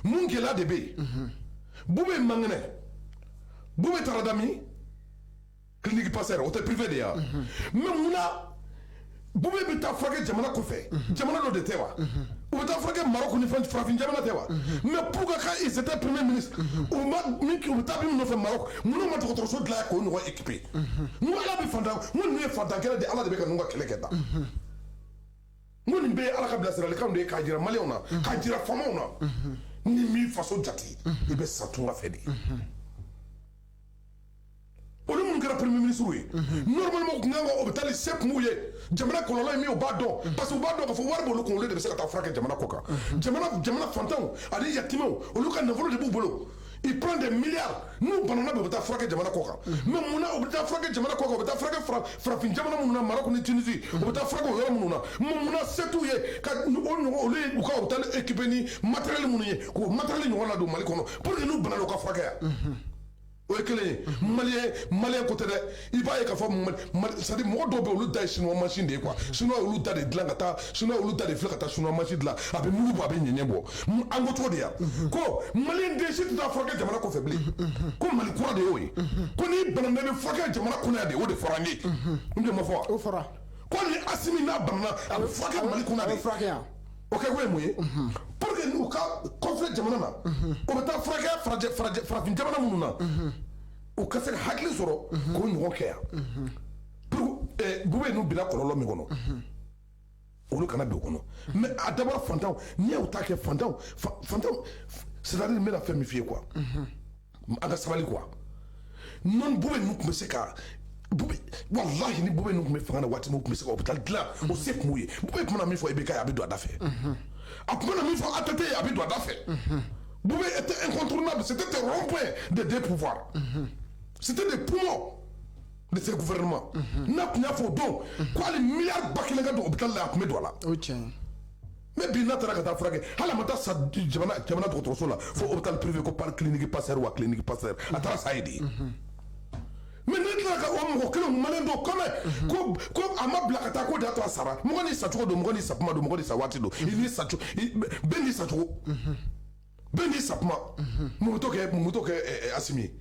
mun gɛlɛya de bɛ yen Bube man kɛnɛ Bube taara da min clinique Pasteur o tɛ privé de ya mais munna Bube bɛ taa furakɛ jamana kɔfɛ jamana dɔ de tɛ wa u bɛ taa furakɛ Maroc ni farafin jamana tɛ wa mais pourquoi quand il était premier ministre u bɛ taa min nɔfɛ Maroc munnu ma dɔgɔtɔrɔso dilan k'o ɲɔgɔn équipé n ko ala bɛ fantan n ko ninnu ye fantan kɛlɛ de ala de bɛ ka ninnu ka kɛlɛ kɛ tan n ko nin bɛɛ ye ala ka bilasiralikanw de ye k'a jira maliyɛnw na k'a jira faamaw na ni min faso jate i bɛ sa tunga fɛ de olu minnu kɛra premier ministre ye normalement o kun kan ka o bɛ taa ni se kun ye jamana kɔlɔlɔ ye min o b'a dɔn parce que u b'a dɔn k'a fɔ wari b'olu kun olu de bɛ se ka taa furakɛ jamana kɔ kan jamana fantanw ani yatimɛw olu ka nafolo de b'u bolo il prend des milliards n'u banana bɛ u bɛ taa furakɛ jamana kɔ kan mais mun na u bɛ taa furakɛ jamana kɔ kan u bɛ taa furakɛ farafin jamana minnu na Maroc ni Tunisie u bɛ taa furakɛ o yɔrɔ minnu na mun na se t'u ye ka o ɲɔgɔn olu ye u ka u taa équiper ni matériel minnu ye k'o matériel ɲɔgɔn ladon Mali kɔnɔ pour que n'u banana u ka furakɛ yan o ye kelen ye maliyɛn ko tɛ dɛ i b'a ye k'a fɔ c'est à dire mɔgɔ dɔw bɛ olu da ye chinois machine de ye quoi chinois olu da de dilan ka taa chinois olu da de filɛ ka taa chinois machine dilan a bɛ mugu bɔ a bɛ ɲɛɲɛ bɔ an ko cogo de yan ko maliyɛn den si tɛ taa furakɛ jamana kɔfɛ bilen ko Mali kura de y'o ye ko n'i banana i bɛ furakɛ jamana kɔnɔ yan de o de fɔra n ye n tɛ ma fɔ wa o fɔra ko ni Asimi n'a banana a bɛ furakɛ Mali kɔnɔ de o kɛ ko ye mun ye pour que n'u ka conflit jamana na o bɛ taa furakɛ farafin jamana minnu na o ka se ka hakili sɔrɔ k'o ɲɔgɔn kɛ yan pour bube n'u bila kɔlɔlɔ min kɔnɔ olu kana don o kɔnɔ mais a dabɔra fantanw n'i y'o ta kɛ fantanw c'est-à-dire n bɛna fɛn min f'i ye quoi an ka sabali quoi non bube n'u tun bɛ se ka wallahi ni bube n'u tun bɛ fanga na waati min u tun bɛ se ka hôpital dilan o se tun b'u ye bube tun bɛna min fɔ IBK a bɛ don a da fɛ a tun bɛna min fɔ ATT a bɛ don a da fɛ bube était incontournable c'était un rond-point des deux pouvoirs c'était des poumons de ce gouvernement n'a tun y'a fɔ o don ko hali miliyari ba kelen ka don hôpital la a tun bɛ don a la o tiɲɛ mais bi n'a taara ka taa furakɛ hali a ma taa sa jamana dɔgɔtɔrɔso la fo hôpital privé ko par clinique Pasteur wa clinique Pasteur a taara sa ye de mais ne tila ka o mɔgɔ kelen maliyɛn dɔw kɔmɛ ko a ma bila ka taa ko de y'a to a sara mɔgɔ ni sacogo don mɔgɔ ni sakuma don mɔgɔ ni sa waati don i ni sacogo bɛɛ n'i sacogo bɛɛ n'i sakuma mun bɛ to kɛ Asimi ye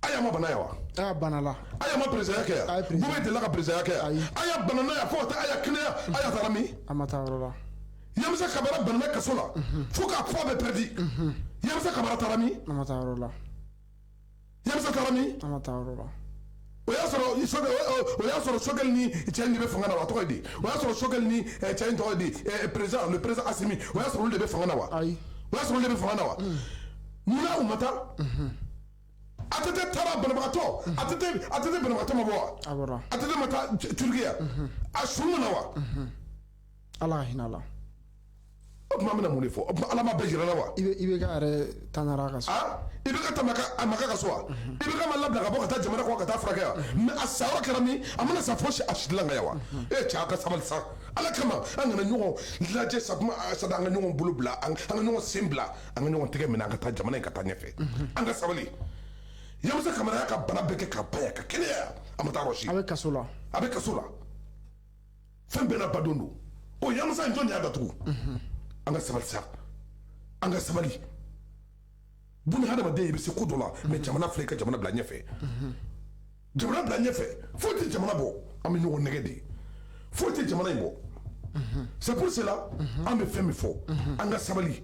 a y'a ma bana yan wa a bana la a y'a ma président kɛ yan bube delila ka président kɛ yan a y'a bana yan fo ka taa a y'a kɛnɛya a y'a taara min a ma taa yɔrɔ la Yamisa Kamara banana kaso la fo k'a poids bɛɛ perdu Yamisa Kamara taara min a ma taa yɔrɔ la Yamisa taara min a ma taa yɔrɔ la o y'a sɔrɔ Sogɛli ni cɛ in de bɛ fanga na wa a tɔgɔ ye di o y'a sɔrɔ Sogɛli ni cɛ in tɔgɔ ye di le président Asimi o y'a sɔrɔ olu de bɛ fanga na wa ayi o y'a sɔrɔ olu de bɛ fanga na wa munna u ma taa ATT taara banabagatɔ ATT banabagatɔ ma bɔ wa a bɔra ATT ma taa Turkiya a sun na wa ala ka hinɛ a la o tuma an bɛna mun de fɔ o tuma ala ma bɛɛ jira la wa IBK yɛrɛ tanyara ka so IBK ta a ma kɛ ka so wa IBK ma labila ka bɔ ka taa jamana kɔ ka taa furakɛ wa mais a sa yɔrɔ kɛra min a mana sa fo a sidilan ka yan wa cɛ a ka sabali sa ala kama an kana ɲɔgɔn lajɛ sada an ka ɲɔgɔn bolo bila an ka ɲɔgɔn sen bila an ka ɲɔgɔn tɛgɛ minɛ an ka taa jamana in ka taa ɲɛfɛ an ka sabali Yamisa Kamara y'a ka bana bɛɛ kɛ ka ban yan ka kɛnɛya a ma taa yɔrɔ si a bɛ kaso la fɛn bɛɛ n'a ba don don o Yamisa in jɔn de y'a datugu an ka sabali sa an ka sabali buni hadamaden i bɛ se ko dɔ la mais jamana filɛ i ka jamana bila ɲɛfɛ jamana bila ɲɛfɛ foyi tɛ jamana bɔ an bɛ ɲɔgɔn nɛgɛ de foyi tɛ jamana in bɔ c'est pour cela an bɛ fɛn min fɔ an ka sabali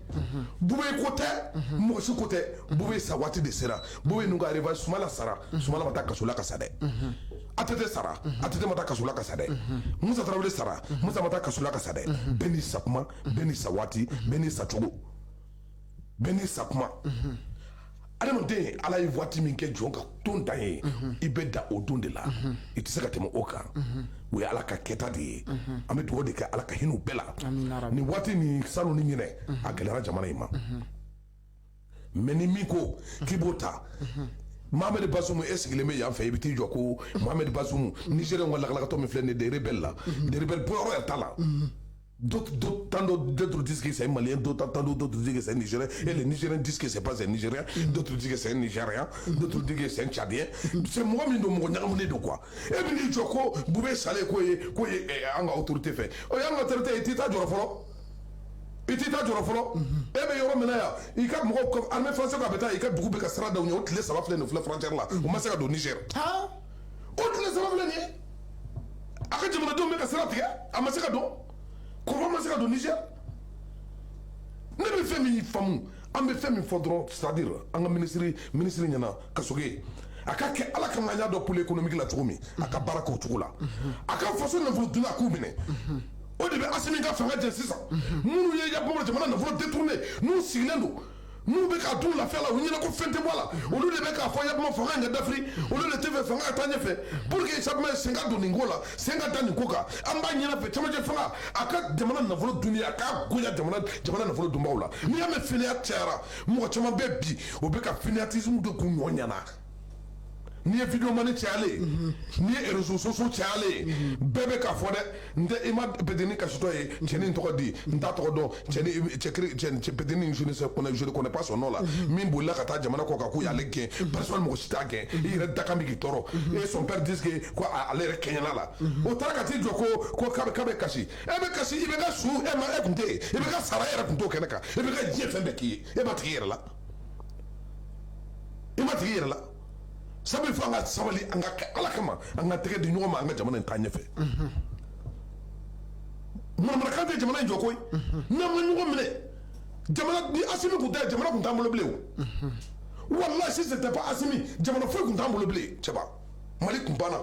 bube ko tɛ mɔgɔ si ko tɛ bube sa waati de sera bube n'u ka arrivage Sumala sara Sumala ma taa kaso la ka sa dɛ ATT sara ATT ma taa kaso la ka sa dɛ Musa Tarawele sara Musa ma taa kaso la ka sa dɛ bɛɛ n'i sakuma bɛɛ n'i sa waati bɛɛ n'i sacogo bɛɛ n'i sakuma adamaden ala ye waati min kɛ jɔn ka ton dan ye i bɛ da o don de la i tɛ se ka tɛmɛ o kan o ye ala ka kɛta de ye an bɛ dugawu de kɛ ala ka hinɛ u bɛɛ la nin waati ni sanu ni ɲinɛ a gɛlɛyara jamana in ma mais ni min ko k'i b'o ta Mohamed Bazoum e sigilen bɛ yan fɛ i bɛ t'i jɔ ko Mohamed Bazoum Nigérien ka lakalakatɔ min filɛ nin ye des rebelles la des rebelles bɔyɔrɔ yɛrɛ t'a la tant d'autres disent que c'est un Malien, tant d'autres disent que c'est un Nigérien, et les Nigériens disent que c'est pas un Nigérien, d'autres disent que c'est un Nigérien, d'autres disent que c'est un Tchadien. C'est moi qui me dis quoi. Et puis il dit que Boubé Salé, quoi est en autorité fait. Oh, il y a une autorité, il t'a dit il t'a dit et bien yɔrɔ min na yan i ka mɔgɔw armée française ka bɛ taa i ka dugu bɛ ka sira daw ɲɛ o tile 3 filɛ nin filɛ frontière la o ma se ka don Niger o tile 3 filɛ nin ye a ka jamanadenw bɛ ka sira tigɛ a ma se ka don comment ma se ka don Niger ne bɛ fɛn min faamu an bɛ fɛn min fɔ dɔrɔn c'est-à-dire an ka ministre ɲɛna Kasoge a ka kɛ ala ka ŋaniya dɔ pôle économique la cogo min a ka baara k'o cogo la a ka faso nafolodunna a k'u minɛ o de bɛ Asimi ka fanga jɛ sisan minnu ye Yakuba jamana nafolo détourné n'u sigilen don n'u bɛ k'a dun lafiya la u ɲɛna ko fɛn tɛ bɔ a la olu de bɛ k'a fɔ ya kuma fanga in ka dafiri olu de tɛ fɛ fanga ka taa ɲɛfɛ pour que sabula sen ka don nin ko la sen ka da nin ko kan an b'a ɲɛna fɛ camancɛ fanga a ka jamana nafolo dunni a k'a goya jamana nafolo dunbaw la n'i y'a mɛn finiya cayara mɔgɔ caman bɛ bi o bɛ ka finiyatisme de k'u ɲɔ ɲana n'i ye video mani cayalen n'i ye réseaux sociaux cayalen bɛɛ bɛ k'a fɔ dɛ n tɛ i ma péteni kasitɔ ye cɛnin tɔgɔ di n t'a tɔgɔ dɔn cɛ péteni je ne connais pas son nom la min bolila ka taa jamana kɔ kan k'u y'ale gɛn personne mɔgɔ si t'a gɛn i yɛrɛ dakan bɛ k'i tɔɔrɔ et son père dit que ko ale yɛrɛ kɛɲɛna la o taara ka t'i jɔ ko k'a bɛ kasi e bɛ kasi i bɛ ka su e kun tɛ yen i bɛ ka sara e yɛrɛ kun t'o kɛnɛ kan e bɛ ka diɲɛ fɛn bɛɛ k'i ye e ma tigi i yɛrɛ la i ma tigi i yɛrɛ la sabu fo an ka sabali an ka kɛ ala kama an ka tɛgɛ di ɲɔgɔn ma an ka jamana in taa ɲɛfɛ maramarakan tɛ jamana in jɔ koyi n'an ma ɲɔgɔn minɛ jamana ni Asimi kun tɛ jamana kun t'an bolo bilen o walahi si c'était pas Asimi jamana foyi kun t'an bolo bilen cɛba Mali kun banna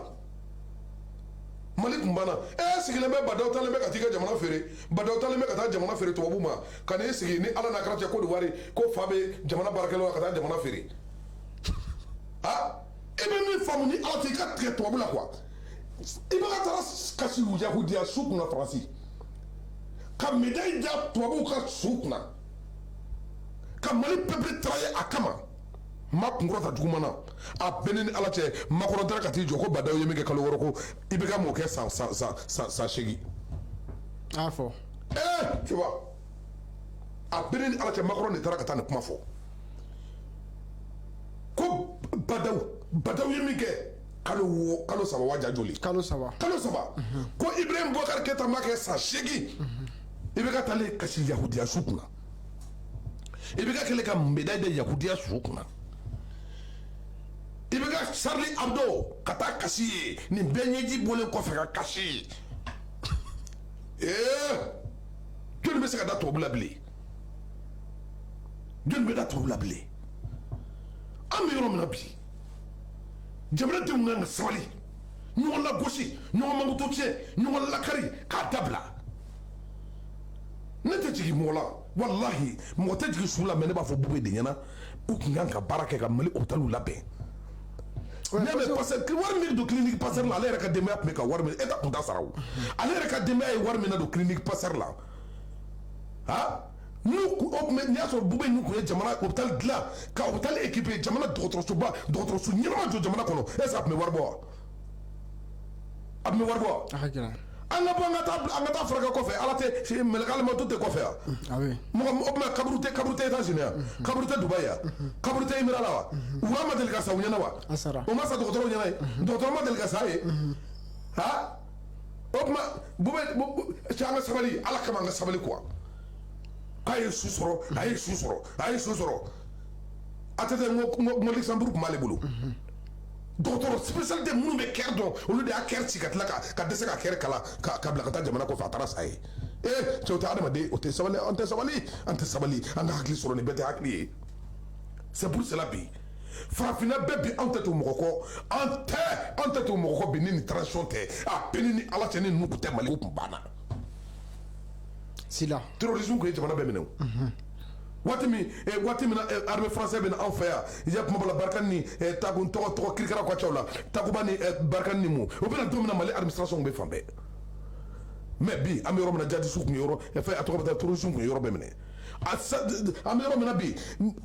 sigilen bɛ Badaw talen bɛ ka t'i ka jamana feere Badaw talen bɛ ka taa jamana feere tubabu ma ka n'i sigi ni ala n'a kɛra cɛ Côte d'Ivoire ko fa bɛ jamana baarakɛlaw ka taa jamana feere i bɛ min faamu ni ala tɛ i ka tigɛ tubabu la quoi i bɛ ka taara kasi yahudiya su kunna Faransi ka médaille da tubabuw ka su kunna ka Mali peuple travailler a kama ma kunkɔrɔta juguman na a bɛɛ ni ala cɛ Macron taara ka t'i jɔ ko Badaw ye min kɛ kalo wɔɔrɔ ko i bɛ ka m'o kɛ san 8 a fɔ tu vois a bɛɛ ni ala cɛ Macron de taara ka taa nin kuma fɔ ko Badaw ye min kɛ kalo 3 waja joli kalo 3 ko Ibrahim Boubacar Keita ma kɛ san 8 i bɛ ka taale kasi yahudiya su kunna i bɛ ka kɛlɛ ka médaille de yahudiya su kunna i bɛ ka Charlie Hebdo ka taa kasi ye nin bɛɛ ɲɛji bɔlen kɔfɛ ka kasi jɔnni bɛ se ka da tubabu la bilen jɔnni bɛ da tubabu la bilen an bɛ yɔrɔ min na bi jamanadenw kan ka sabali ɲɔgɔn lagosi ɲɔgɔn mankutu tiɲɛ ɲɔgɔn lakari k'a dabila ne tɛ jigin mɔgɔ la walahi mɔgɔ tɛ jigin su la mɛ ne b'a fɔ Bube de ɲɛna u tun kan ka baara kɛ ka Mali hôpitaliw labɛn n'i y'a mɛn wari min don clinique Pasteur la ale yɛrɛ ka denbaya tun bɛ ka wari min État tun t'a sara o ale yɛrɛ ka denbaya ye wari min na don clinique Pasteur la n'i y'a sɔrɔ Bube ninnu tun ye jamana hôpital dilan ka hôpital équipé jamana dɔgɔtɔrɔsoba dɔgɔtɔrɔso ɲɛnama jɔ jamana kɔnɔ est-ce que a tun bɛ wari bɔ wa a tun bɛ wari bɔ wa an ka bɔ an ka taa furakɛ kɔfɛ ala tɛ mɛlɛkɛ ma to tɛ kɔfɛ yan mɔgɔ o tuma kaburu tɛ États-Unis yan kaburu tɛ Dubaï yan kaburu tɛ Émirats la wa u ma deli ka sa u ɲɛna wa o ma sa dɔgɔtɔrɔw ɲɛna ye dɔgɔtɔrɔ ma deli ka sa ye o tuma Bube cɛ an ka sabali ala kama an ka sabali quoi a ye su sɔrɔ a ye su sɔrɔ a tɛ n ko Luxembourg tun b'ale bolo dɔgɔtɔrɔ spécialité minnu bɛ kɛri dɔn olu de y'a kɛri ci ka tila ka dɛsɛ ka kɛri kalan ka bila ka taa jamana kɔfɛ a taara sa ye cɛw tɛ adamaden o tɛ sabali an tɛ sabali an ka hakili sɔrɔ nin bɛɛ tɛ hakili ye c'est pour cela bi farafinna bɛɛ bi anw tɛ to mɔgɔ kɔ an tɛ to mɔgɔ kɔ bi ni nin transition tɛ a bɛɛ ni ala cɛ ni ninnu tun tɛ Mali kun banna sila terrorisme kun ye jamana bɛɛ minɛ o waati min na armée française bɛ na anw fɛ yan i y'a kuma bala Barkani ni tɔgɔ kirikara ka caw la Takuba ni Barkani ni mu o bɛna don min na Mali administration bɛ fan bɛɛ mais bi an bɛ yɔrɔ min na jadisiw kun ye yɔrɔ a tɔgɔ bɛ taa terrorisme kun ye yɔrɔ bɛɛ minɛ an bɛ yɔrɔ min na bi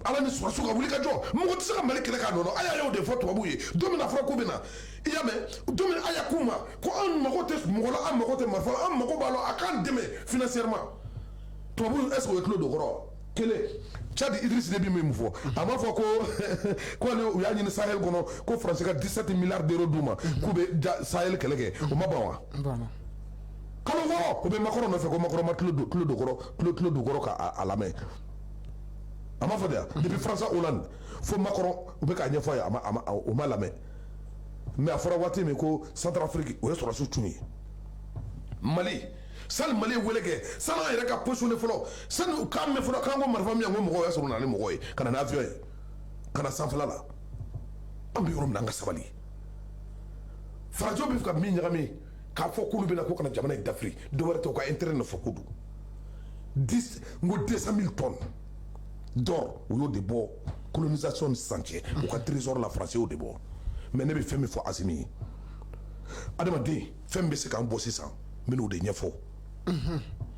ala ni surasiw ka wuli ka jɔ mɔgɔ tɛ se ka Mali kɛlɛ k'a nɔnɔ a y'a y'o de fɔ tubabuw ye don min na fɔra k'u bɛ na i y'a mɛn don min na a y'a k'u ma ko an mago tɛ mɔgɔ la an mago tɛ marifa la an mago b'a la a k'an dɛmɛ financièrement tubabuw est-ce que o ye tulo don kɔrɔ kelen Tchad Idriss Déby min fɔ a m'a fɔ ko ale u y'a ɲini Sahel kɔnɔ ko Faransi ka 17 milliards d'euros d'u ma k'u bɛ Sahel kɛlɛ kɛ o ma ban wa kalo wɔɔrɔ u bɛ Macron nɔfɛ ko Macron ma tulo don kɔrɔ k'a lamɛn a m'a fɔ de yan depuis François Hollande fo Macron u bɛ k'a ɲɛfɔ a ye o ma lamɛn mais a fɔra waati min ko Centrafrique o ye sɔrɔsiw tun ye Mali sani Mali ye wele kɛ sani an yɛrɛ ka positionner fɔlɔ sani k'an mɛn fɔlɔ k'an ko marifa min yan ko mɔgɔw y'a sɔrɔ na ni mɔgɔ ye ka na ni avion ye ka na sanfɛla la an bɛ yɔrɔ min na an ka sabali farajɛw bɛ fɛ ka min ɲagami k'a fɔ k'olu bɛna ko kana jamana in dafiri dɔwɛrɛ tɛ u ka intérêt nɔfɛ ko don 200 000 tonnes d'or u y'o de bɔ colonisation ni sisan cɛ u ka trésor la français y'o de bɔ mais ne bɛ fɛn min fɔ Asimi ye adamaden fɛn bɛ se k'an bɔ sisan n bɛn'o de ɲɛfɔ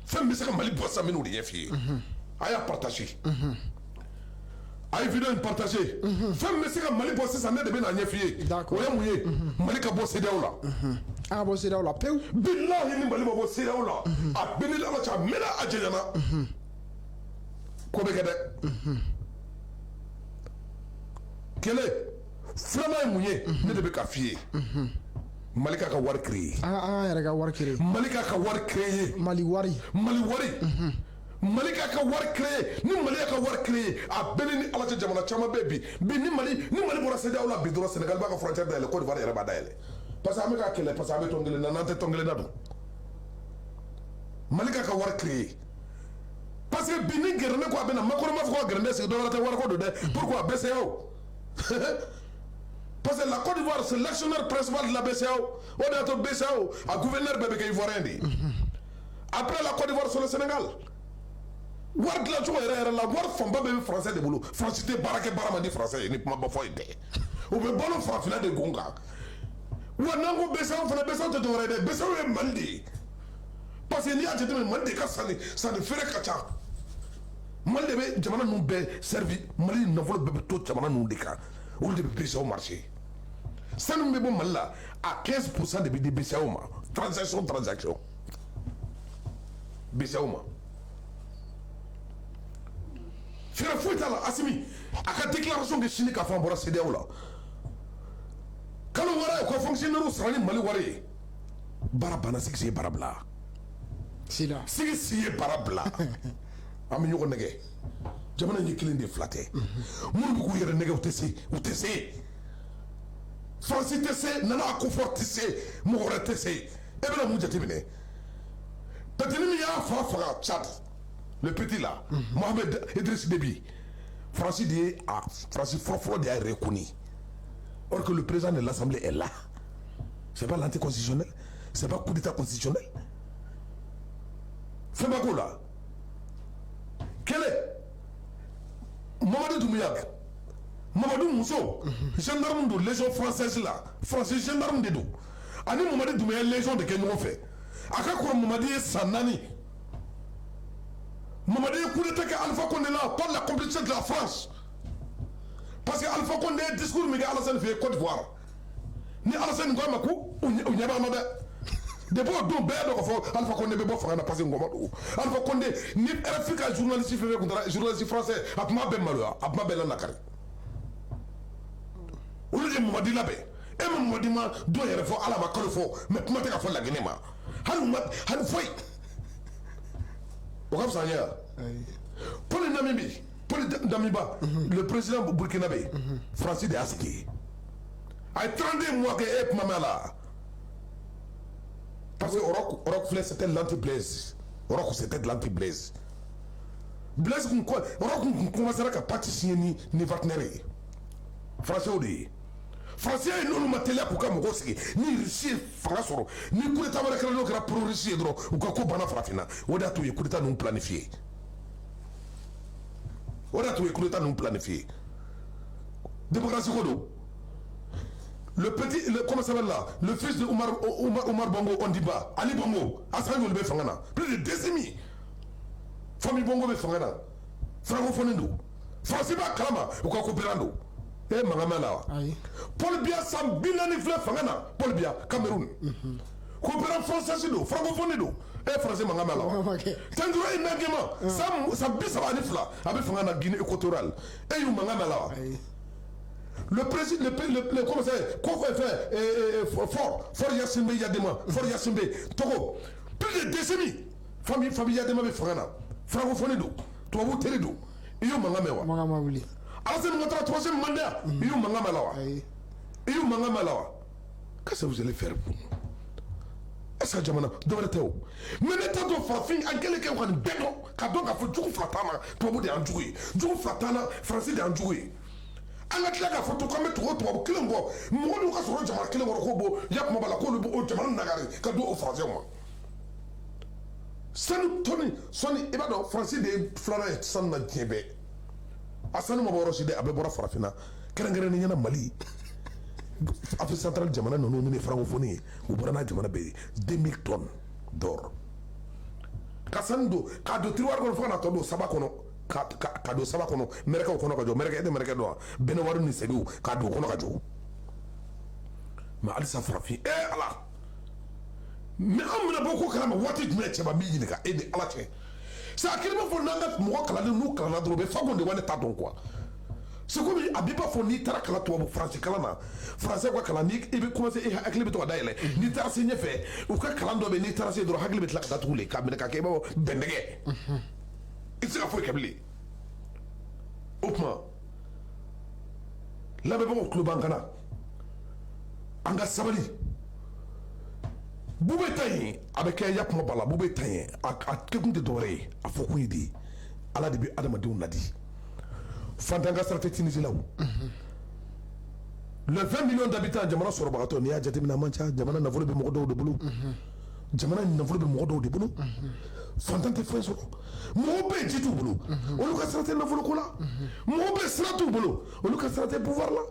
fɛn bɛ se ka Mali bɔ sisan n bɛn'o de ɲɛf'i ye a y'a partager a ye vidéo in partager fɛn bɛ se ka Mali bɔ sisan ne de bɛna ɲɛf'i ye o ye mun ye Mali ka bɔ CEDEAO la an ka bɔ CEDEAO la pewu billahi ni Mali ma bɔ CEDEAO la a bɛ ni Ala cɛ a mɛnna a jɛɲana ko bɛ kɛ dɛ kɛlɛ filanan ye mun ye ne de bɛ ka f'i ye Mali k'a ka wari créer an yɛrɛ ka wari créer Mali k'a ka wari créer Mali wari Mali k'a ka wari créer ni Mali y'a ka wari créer a bɛɛ ni Ala cɛ jamana caman bɛ bi ni Mali bɔra CEDEAO la bi dɔrɔn Sénégal b'a ka frontière dayɛlɛ Côte d'Ivoire yɛrɛ b'a dayɛlɛ parce que an bɛ k'a kɛlɛ parce que an bɛ tɔn kelen na n'an tɛ tɔn kelen na dun Mali k'a ka wari créer parce que bi ni gɛrɛne ko a bɛ na Macron m'a fɔ ko ka gɛrɛne sigi dɔwɛrɛ tɛ wari ko don dɛ pourquoi BCEAO parce que la Côte d'Ivoire c'est l'actionnaire principal de la BCEAO o de y'a to BCEAO a gouverneur bɛɛ bɛ kɛ ivoirien de ye après la Côte d'Ivoire c'est le Sénégal wari dilan cogo yɛrɛ la wari fanba bɛɛ bɛ français de bolo France tɛ baara kɛ baara man di français ye ni kuma ba fɔ ye dɛ u bɛ balo farafinna de gun kan wa n'an ko BCEAO fana BCEAO tɛ dɔwɛrɛ ye dɛ BCEAO ye Mali de ye parce que n'i y'a jateminɛ Mali de ka sanni feere ka ca Mali de bɛ jamana ninnu bɛɛ servi Mali nafolo bɛɛ bɛ to jamana ninnu de kan olu de bɛ BCEAO marché sanu min bɛ bɔ Mali la a 15% de bɛ di BCEAO ma transaction BCEAO ma feere foyi t'a la Asimi a ka déclaration kɛ sini k'a fɔ an bɔra CEDEAO la kalo wɛrɛ u ka fonctionnaire sara ni Mali wari ye baara banna sigi ye baara bila sigi ye baara bila an bɛ ɲɔgɔn nɛgɛ jamana in ye kelen de fila tɛ minnu bɛ k'u yɛrɛ nɛgɛ u tɛ se France tɛ se Nana Akufo tɛ se mɔgɔ wɛrɛ tɛ se e bɛna mun jateminɛ peut-être min y'a fa faga Tchad le petit là Mohamed Idriss Déby France fɔlɔ de y'a reconnu or que le président de l'Assemblée est là c'est pas l'anticonstitutionnel c'est pas coup d'état constitutionnel fɛn b'a ko la kɛlɛ Mamadi Doumbouya Mamadou Muso gendarme don légion française la français gendarme de don ani Mamadi Doumbouya légion de kɛ ɲɔgɔn fɛ a ka kɔrɔ Mamadi ye san 4 Mamadi ye coup d'état kɛ Alpha Condé la par la complicité de la France parce que Alpha Condé ye discours min kɛ Alassane fɛ Côte d'Ivoire ni Alassane ko a ma ko u ɲɛ b'an na dɛ depuis o don bɛɛ y'a dɔn k'a fɔ Alpha Condé bɛ bɔ fanga na parce que ngɔmɔ don Alpha Condé ni RFI ka journaliste fɛn fɛn kun taara journaliste français a kuma bɛɛ maloya a kuma bɛɛ lanakari olu de Mamadi labɛn e ma Mamadi ma dɔ yɛrɛ fɔ Ala ma kalo fɔ mais kuma tɛ ka fɔ Laginɛ ma hali foyi o ka fisa an ye wa Paul Damiba le président burkinabé France de y'a sigi a ye 32 mois kɛ e kuma mɛn a la parce que Europe c'était l'anti-Blaise Europe c'était de l'anti-Blaise Blaise Europe commençait ka parti signer ni partenaire ye français o de ye français ye n'olu ma teliya k'u ka mɔgɔw sigi ni Russie ye fanga sɔrɔ ni coup d'état wɛrɛ kɛra n'o kɛra pro-Russie ye dɔrɔn u ka ko banna farafinna o de y'a to u ye coup d'état ninnu planifié démocratie ko don comment ça s'appelle là le fils de Omar Bongo Ondimba Ali Bongo Assane olu bɛ fanga na plus de décennies famille Bongo bɛ fanga na francophone don France b'a kalama u ka coopérant don e mankan mɛn la wa Paul Biya san 40 filɛ fanga na Paul Biya Cameroun coopérant français don francophone don e français mankan mɛn la wa Tanduro Inagema san 32 a bɛ fanga na Guinée équatoriale e y'u mankan mɛn la wa le président le commissaire quoi fait Fort Yassimbe Yadema Fort Yassimbe Togo plus de décennies famille Yadema bɛ fanga na francophone don tubabu teri don i y'u mankan mɛn wa Alassane Ouattara troisième mandat i y'u mankan mɛn la wa qu'est-ce que vous allez faire pour nous est-ce que jamana dɔwɛrɛ tɛ o mais ne t'a dɔn farafin a gɛlɛn kɛ ka nin bɛɛ dɔn ka dɔn k'a fɔ jugu fila t'an na tubabu de y'an jugu ye jugu fila t'an na faransi de y'an jugu ye an ka tila k'a fɔ to k'an bɛ tubabu kelen kɔ mɔgɔ dɔw ka sɔrɔ jamana kelen kɔrɔ k'o bɔ ya kuma b'a la k'olu b'o jamana nagari ka di o faransɛw ma sanu tɔni sɔni i b'a dɔn faransi de ye filanan ye sanu na diɲɛ bɛɛ Asani ma bɔra si dɛ a bɛ bɔra farafinna kɛrɛnkɛrɛnnen ɲɛna Mali Afrique centrale jamana ninnu ni francophonie ye u bɔra n'a jamana bɛɛ ye 2000 tonnes d'or ka sanu don k'a don tiroir kɔnɔ fo ka na tɔ don saba kɔnɔ ka don saba kɔnɔ mɛrɛkɛw kɔnɔ ka jɔ mɛrɛkɛ e tɛ mɛrɛkɛ dɔn wa Benewari ni Segiw k'a don o kɔnɔ ka jɔ mais halisa farafin Ala mais an bɛna bɔ ko kalama waati jumɛn cɛba min ɲininka e ni Ala cɛ c'est à dire b'a fɔ n'an ka mɔgɔ kalanlen n'u kalanna dɔrɔn u bɛ fagon de wa ne t'a dɔn quoi c'est comme a b'i b'a fɔ n'i taara kalan tubabu faransi kalan na français ka kalan i bɛ commencer i hakili bɛ to ka dayɛlɛ n'i taara se ɲɛfɛ u ka kalan dɔ bɛ n'i taara se dɔrɔn hakili bɛ tila ka datugu le k'a minɛ k'a kɛ i b'a fɔ bɛndɛgɛ i tɛ se ka foyi kɛ bilen o tuma lamɛnbagaw tulo b'an kana an ka sabali Bube ta yen a bɛ kɛ yakuma b'a la Bube ta yen a kɛkun tɛ dɔwɛrɛ ye a fɔ kun ye de Ala de bɛ adamadenw ladi fantan ka sara tɛ Tinizilaw le 20 millions d'habitants jamana sɔrɔbagatɔ n'i y'a jateminɛ a man ca jamana nafolo bɛ mɔgɔ dɔw de bolo jamana nafolo bɛ mɔgɔ dɔw de bolo fantan tɛ fɛn sɔrɔ mɔgɔw bɛ ji t'u bolo olu ka sara tɛ nafolo ko la mɔgɔw bɛ sira t'u bolo olu ka sara tɛ pouvoir la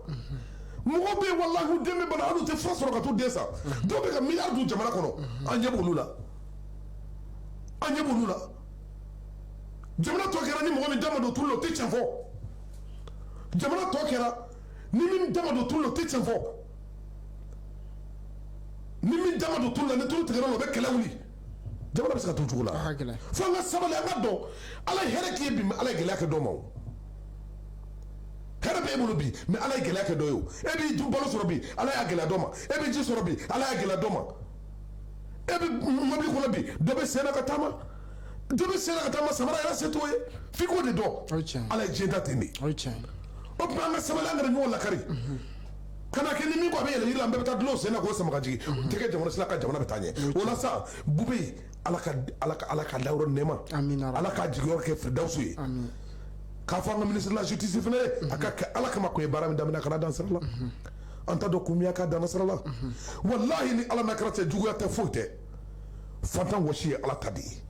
mɔgɔ bɛ wallahi u den bɛ bana hali u tɛ fura sɔrɔ ka t'u den sa dɔw bɛ ka miliyari dun jamana kɔnɔ an ɲɛ b'olu la jamana tɔ kɛra ni mɔgɔ min dama don tulu la o tɛ tiɲɛ fɔ jamana tɔ kɛra ni min dama don tulu la o tɛ tiɲɛ fɔ ni min dama don tulu la ni tulu tigɛra o bɛ kɛlɛ wuli jamana bɛ se ka to cogo la fo an ka sabali an ka dɔn Ala ye hɛrɛ k'i ye bi mais Ala ye gɛlɛya kɛ dɔw ma o hɛrɛ bɛ e bolo bi mais Ala ye gɛlɛya kɛ dɔ ye o e b'i dun balo sɔrɔ bi Ala y'a gɛlɛya dɔ ma e bɛ ji sɔrɔ bi Ala y'a gɛlɛya dɔ ma e bɛ mobili kɔnɔ bi dɔ bɛ sen na ka taama samara yɛrɛ se t'o ye f'i k'o de dɔn Ala ye diɲɛ da ten de o tuma an ka sabali an kana ɲɔgɔn lakari kana kɛ ni min ko a bɛ yɛlɛ yiri la an bɛɛ bɛ taa dulon sen na k'o sama ka jigin o tɛ kɛ jamana sila ka jamana bɛ taa ɲɛ o la sa Bube Ala ka dayɔrɔ nɛɛma Ala ka jigiyɔrɔ kɛ Firidawusu ye k'a fɔ an ka ministre de la justice fana ye a ka kɛ Ala kama kun ye baara min daminɛ a kana dan sira la an t'a dɔn kun min y'a k'a danna sira la wallahi ni Ala n'a kɛra cɛ juguya tɛ foyi tɛ fantan wɔsi ye Ala ta de ye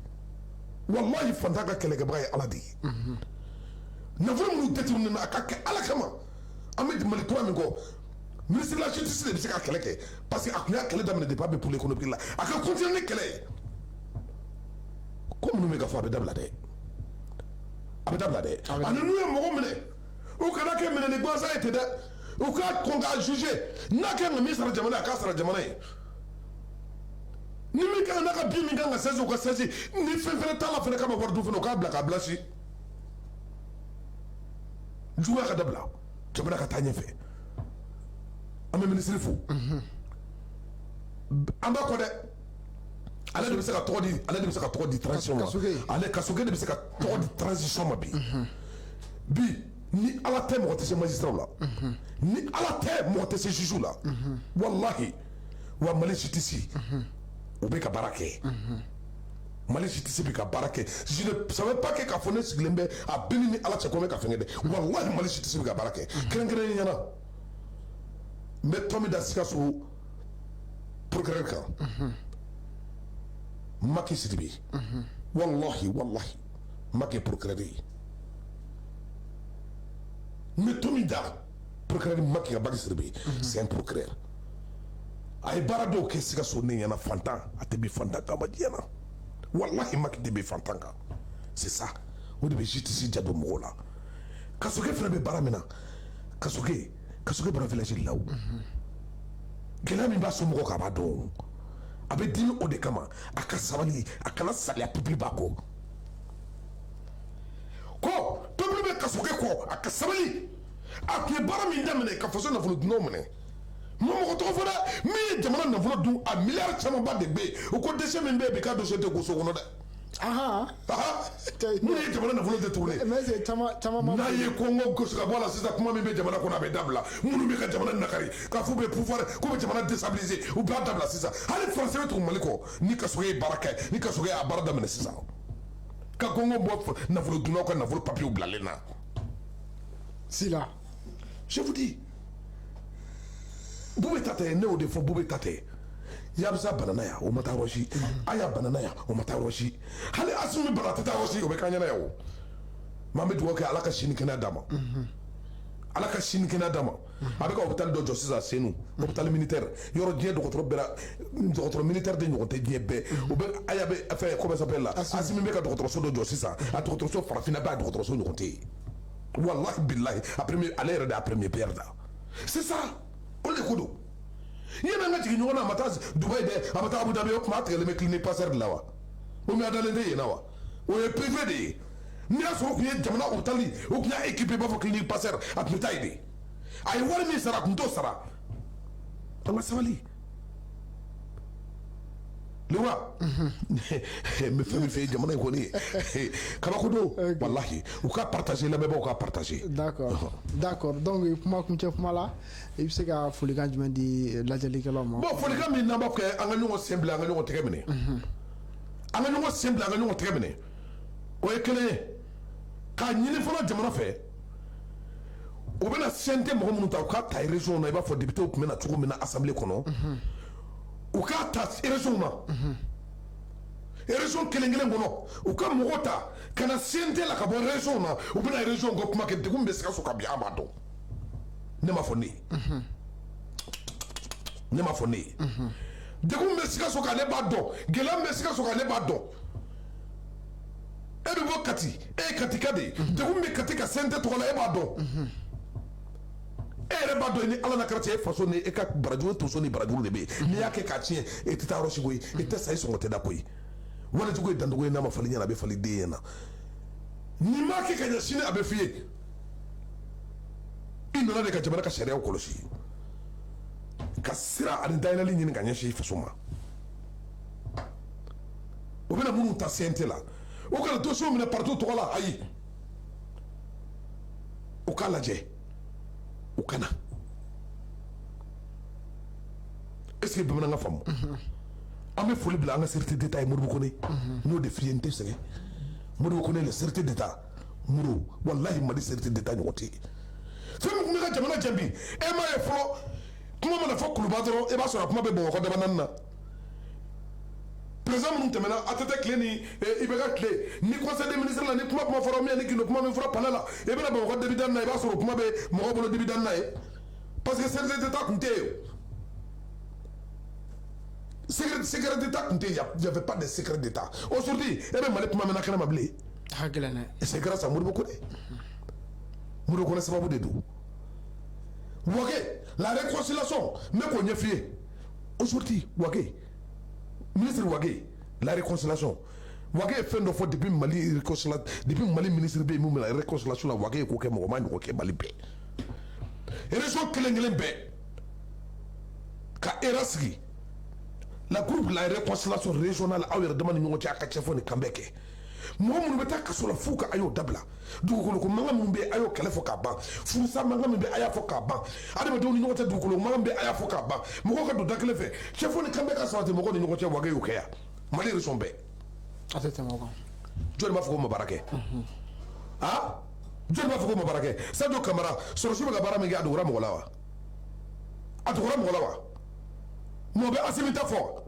wallahi fantan ka kɛlɛkɛbaga ye Ala de ye nafolo minnu détourné na a ka kɛ Ala kama an bɛ Mali kura min kɔ ministre de la justice de bɛ se ka kɛlɛ kɛ parce que a kun y'a kɛlɛ daminɛ depuis a bɛ pour l'économie la a ka continuer ni kɛlɛ ye ko minnu bɛ ka fɔ a bɛ dabila dɛ ani n'u ye mɔgɔ minɛ u kana kɛ minɛ ni gansan ye ten dɛ u ka kɔn k'a juger n'a kɛ ka min sara jamana ye a k'a sara jamana ye ni min kan n'a ka bin min kan ka sɛsi o ka sɛsi ni fɛn fɛnɛ t'a la fɛnɛ k'a ma wari dun fɛnɛ o k'a bila k'a bila si juguya ka dabila jamana ka taa ɲɛfɛ an bɛ minisiri fo an b'a kɔ dɛ ale de bɛ se ka tɔgɔ di transition ma ale Kasoge de bɛ se ka tɔgɔ di transition ma bi ni Ala tɛ mɔgɔ tɛ se magistrat la ni Ala tɛ mɔgɔ tɛ se juge la wallahi wa Mali justice u bɛ ka baara kɛ Mali justice bɛ ka baara kɛ je ne savais pas que k'a fɔ ne sigilen bɛ a bini ni Ala cɛ ko n bɛ ka fɛn kɛ dɛ wallahi Mali justice bɛ ka baara kɛ kɛrɛnkɛrɛnnen ɲɛna n bɛ tɔn min da Sikaso procureur kan Macky Sidibé wallahi Macky procureur ye mais to min da procureur Macky ka Macky Sidibé c'est un procureur a ye baara dɔw kɛ Sikaso ne ɲɛna fantan a tɛ bi fantan kan ma diɲɛ na wallahi Macky tɛ bi fantan kan c'est ça o de bɛ justice ja don mɔgɔw la Kasoge fana bɛ baara min na Kasoge bɔra village de la o gɛlɛya min b'a somɔgɔw kan a b'a dɔn a bɛ dimi o de kama a ka sabali a kana saliya peuple b'a kɔ peuple bɛ Kasoge kɔ a ka sabali a tun ye baara min daminɛ ka faso nafolo dunnaw minɛ mɔgɔ tɔgɔ fɔ dɛ min ye jamana nafolo dun a miliyari camanba de bɛ yen o ko dɛsɛ min bɛ yen bi k'a dossier tɛ goso kɔnɔ dɛ mun ye jamana nafolo tɛ tugu dɛ n'a ye Congo gosi ka bɔ a la sisan kuma min bɛ jamana kɔnɔ a bɛ dabila minnu bɛ ka jamana nakari k'a fɔ bɛ pouvoir k'u bɛ jamana déstabiliser u b'a dabila sisan hali français bɛ tugu Mali kɔ ni Kasoge ye baara kɛ ni Kasoge y'a baara daminɛ sisan ka Congo bɔ nafolo dunnaw ka nafolo papier bilalen na Sila je vous dis Bube ta tɛ ne y'o de fɔ Bube ta tɛ Yabisa banana ya o ma taa yɔrɔ Aya banana ya o ma taa yɔrɔ hali Asimi bana tɛ taa yɔrɔ o bɛ k'an ɲɛna yan o Mamadou dugawu kɛ ala ka sini kɛnɛya d'a ma ala ka sini kɛnɛya d'a ma a bɛ ka hôpital dɔ jɔ sisan Senu hôpital militaire yɔrɔ diɲɛ dɔgɔtɔrɔ bɛɛ la dɔgɔtɔrɔ militaire de ɲɔgɔn tɛ diɲɛ bɛɛ u bɛ aya bɛ fɛn comment ça s'appelle là Asimi bɛ ka dɔgɔtɔrɔso dɔ jɔ sisan a dɔgɔtɔrɔso farafinna bɛɛ a dɔgɔtɔrɔso ɲɔgɔn tɛ yen wallahi billahi ale yɛrɛ de y'a premier pierre da c'est ça o de ko don yɛrɛ an ka jigin ɲɔgɔn na a ma taa Dubaï dɛ a ma taa Abu Dhabi o tuma a tigɛlen bɛ clinique Pasteur de la wa o mɛ a dalen tɛ yen na wa o ye privé de ye n'i y'a sɔrɔ o tun ye jamana hôpital o tun y'a équipé i b'a fɔ clinique Pasteur a tun bɛ taa yen de a ye wari min sara a tun t'o sara an ka sabali lewa n bɛ fɛn min fɛ yen jamana in kɔni kabako don walahi u ka partager lamɛnbaaw ka partager. d'accord donc kuma kuncɛ kuma la i bɛ se ka folikan jumɛn di lajɛlikɛlaw ma. bon folikan min n'an b'a kɛ an ka ɲɔgɔn sen bila an ka ɲɔgɔn tɛgɛ minɛ an ka ɲɔgɔn sen bila an ka ɲɔgɔn tɛgɛ minɛ o ye kelen ye k'a ɲini fɔlɔ jamana fɛ u bɛna CNT mɔgɔ minnu ta u k'a ta région na i b'a fɔ député tun bɛ na cogo min na assemblée kɔnɔ u k'a ta région na région kelen kelen kɔnɔ u ka mɔgɔ ta ka na CNT la ka bɔ région na u bɛna région ka kuma kɛ degun bɛ Sikaso ka bi an b'a dɔn ne ma fɔ ne ye ne ma fɔ ne ye degun bɛ Sikaso kan ne b'a dɔn gɛlɛya bɛ Sikaso kan ne b'a dɔn e bɛ bɔ Kati e ye Katika de ye degun bɛ Kati ka CNT tɔgɔ la e b'a dɔn e yɛrɛ b'a dɔn ni ala na kɛra cɛ e faso ni e ka barajuru tonso ni barajuru de bɛ yen n'i y'a kɛ k'a tiɲɛ e tɛ taa yɔrɔ si koyi e tɛ sa i sɔngɔ tɛ da koyi walijugu ye dandugu ye n'a ma fali ɲɛna a bɛ fali den ɲɛna n'i m'a kɛ ka ɲɛ sini a bɛ f'i ye i nana de ka jamana ka sariyaw kɔlɔsi ka sira ani dayɛlɛli ɲini ka ɲɛsin i faso ma o bɛna minnu ta CNT la o kana dossier minɛ partout tɔgɔ la ayi o k'a lajɛ u kana est-ce que bamanankan faamu an bɛ foli bila an ka secrétaire d'État ye Modibo Kone n'o de f'i ye n tɛ sɛgɛn Modibo Kone le secrétaire d'État Modibo wallahi Mali secrétaire d'État ɲɔgɔn tɛ yen fɛn min tun bɛ ka jamana jɛ bi e m'a ye fɔlɔ kuma mana fɔ kuluba dɔrɔn e b'a sɔrɔ a kuma bɛ Bamakɔ daba naani na président minnu tɛmɛna ATT tile ni IBK tile ni conseil des ministres la ni kuma fɔra min ni Guinée kuma min fɔra palais la e bɛna Bamakɔ député na i b'a sɔrɔ kuma bɛ mɔgɔw bolo député na ye parce que secrétaire d'État tun tɛ yen secrétaire d'État tun tɛ yen il y avait pas de secrétaire d'État aujourd'hui e bɛ Mali kuma mɛnna kɛnɛ ma bilen et c'est grâce à Modibo Kone Modibo Kone sababu de don Wage la réconciliation n bɛ k'o ɲɛf'i ye aujourd'hui Wage ministre Wage la réconciliation Wage ye fɛn dɔ fɔ depuis Mali ministre bɛ yen mun bɛna réconciliation la Wage ye k'o kɛ mɔgɔ ma ɲɔgɔn kɛ Mali bɛɛ région kelen kelen bɛɛ ka ERA sigi la groupe la réconciliation régionale aw yɛrɛ dama ni ɲɔgɔn cɛ a ka cɛ fɔ nin kan bɛɛ kɛ mɔgɔ minnu bɛ taa kaso la f'u ka a y'o dabila dugukolo ko mankan min bɛ a y'o kɛlɛ fɔ k'a ban furusa mankan min bɛ a y'a fɔ k'a ban adamadenw ni ɲɔgɔn cɛ dugukolo mankan bɛ a y'a fɔ k'a ban mɔgɔw ka don da kelen fɛ cɛ fɔ nin kan bɛɛ ka sabati mɔgɔw ni ɲɔgɔn cɛ Wage y'o kɛ yan Mali région bɛɛ a tɛ tɛmɛ o kan jɔnni b'a fɔ ko ma baara kɛ jɔnni b'a fɔ ko ma baara kɛ Sadio Kamara sɔrɔsiw bɛ ka baara min kɛ a dogora mɔgɔ la wa a dogora mɔgɔ la wa mɔgɔ bɛ Asimi ta fɔ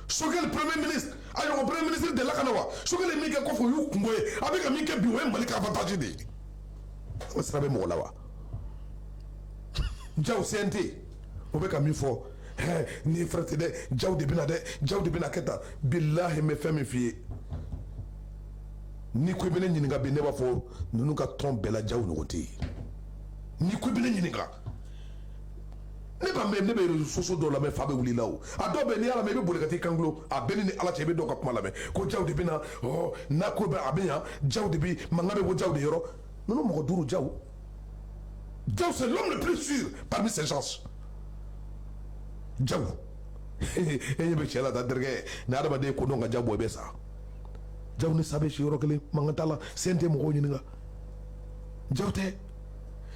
Sogɛli premier ministre a ɲɔgɔn premier ministre delila ka na wa Sogɛli ye min kɛ kɔfɛ o y'u kungo ye a bɛ ka min kɛ bi o ye Mali ka avantage de ye o sira bɛ mɔgɔ la wa Jaw CNT o bɛ ka min fɔ ni fɛrɛ tɛ dɛ Jaw de bɛna dɛ Jaw de bɛna kɛ tan bilahi n bɛ fɛn min f'i ye ni ko i bɛ ne ɲininka bi ne b'a fɔ ninnu ka tɔn bɛɛ la Jaw ɲɔgɔn tɛ yen ni ko i bɛ ne ɲininka ne b'a mɛn ne bɛ réseaux sociaux dɔw lamɛn fa bɛ wuli la o a dɔw bɛ n'i y'a lamɛn i bɛ boli ka t'i kangulo a bɛɛ ni ala cɛ i bɛ dɔw ka kuma lamɛn ko Jaw de bɛ na n'a ko bɛ a bɛ yan Jaw de bɛ mankan bɛ bɔ Jaw de yɔrɔ ninnu mɔgɔ duuru Jaw c'est l'homme le plus sûr parmi ces gens Jaw e ɲɛ bɛ cɛ la ta terikɛ ni adamaden ko dɔn ka Jaw bɔ i bɛ sa Jaw ni sa bɛ si yɔrɔ kelen mankan t'a la CNT mɔgɔw ɲininka Jaw tɛ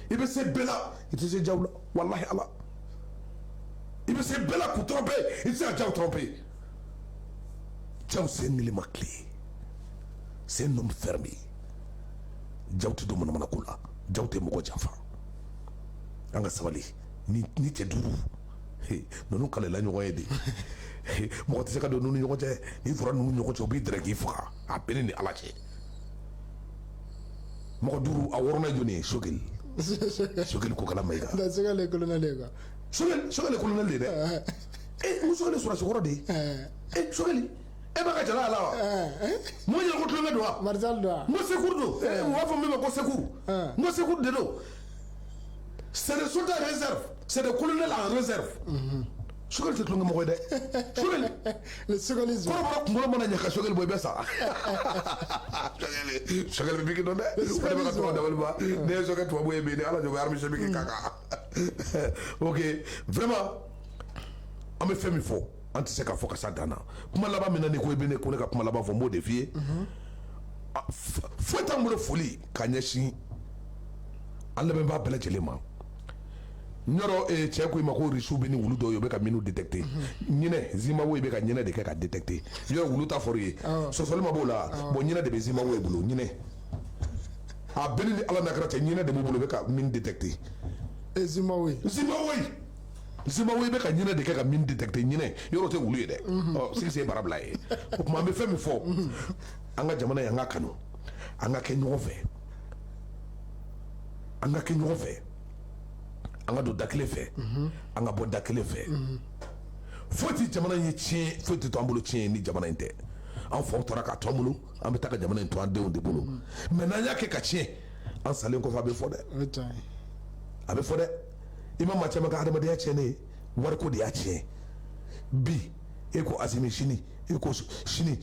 i bɛ se bɛɛ la i tɛ se Jaw la walahi ala i bɛ se bɛɛ la k'u tromper i tɛ se ka Jaw tromper Jaw c'est un élément clé c'est un homme fermé Jaw tɛ don manamana ko la Jaw tɛ mɔgɔ janfa an ka sabali ni cɛ duuru ninnu kalela ɲɔgɔn ye de mɔgɔ tɛ se ka don ninnu ni ɲɔgɔn cɛ n'i fɔra ninnu ɲɔgɔn cɛ u b'i dɛrɛ k'i faga a bɛɛ ni ala cɛ mɔgɔ duuru a wɔɔrɔnan ye jɔnni ye Sogɛli Sogɛli ko kala Mayiga Sogɛli ye colonel ye quoi Sogɛli colonel de ye dɛ n ko Sogɛli sɔrɔsi kɔrɔ de ye Sogɛli e b'a ka jala la wa mun yɛrɛ ko tulonkɛ don wa Marisal don wa n ko Sekuru don u b'a fɔ min ma ko Sekuru n ko Sekuru de don c'est des soldats réserve c'est des colonels en réserve Sogɛli tɛ tulonkɛ mɔgɔ ye dɛ Sogɛli kɔrɔbɔrɔ kunkolo mana ɲɛ ka Sogɛli bɔ i bɛ sa Sogɛli bɛ biki dɔn dɛ o de bɛ ka tɔgɔ dabali ba ne ye Sogɛli tubabu ye bi ni Ala jɔ bɛ armée chimique k'a kan ok vraiment an bɛ fɛn min fɔ an tɛ se k'a fɔ ka s'a dan na kuma laban min na ni ko i bɛ ne ko ne ka kuma laban fɔ n b'o de f'i ye foyi t'an bolo foli ka ɲɛsin an lamɛnbaa bɛɛ lajɛlen ma n yɔrɔ cɛ ko i ma ko risiw bɛ ni wulu dɔw ye u bɛ ka minnu détecté ɲinɛ Zimbabwe bɛ ka ɲinɛ de kɛ ka détecté yɔrɔ wulu ta fɔr'i ye sɔsɔli ma b'o la bon ɲinɛ de bɛ Zimbabwe bolo ɲinɛ a bɛɛ ni Ala n'a kɛra cɛ ɲinɛ de b'u bolo u bɛ ka min détecté Zimbabwe bɛ ka ɲinɛ de kɛ ka min détecté ɲinɛ yɔrɔ tɛ wulu ye dɛ sigi sen bara bila ye o tuma an bɛ fɛn min fɔ an ka jamana ye an ka kanu an ka kɛ ɲɔgɔn fɛ an ka don da kelen fɛ an ka bɔ da kelen fɛ foyi tɛ jamana in ye tiɲɛ foyi tɛ to an bolo tiɲɛ ni jamana in tɛ an faw taara k'a to an bolo an bɛ taa ka jamana in to an denw de bolo mɛ n'an y'a kɛ ka tiɲɛ an salen kɔfɛ a bɛ fɔ dɛ i ma maa caman ka adamadenya tiɲɛ ne ye wariko de y'a tiɲɛ bi e ko Azimi sini e ko sini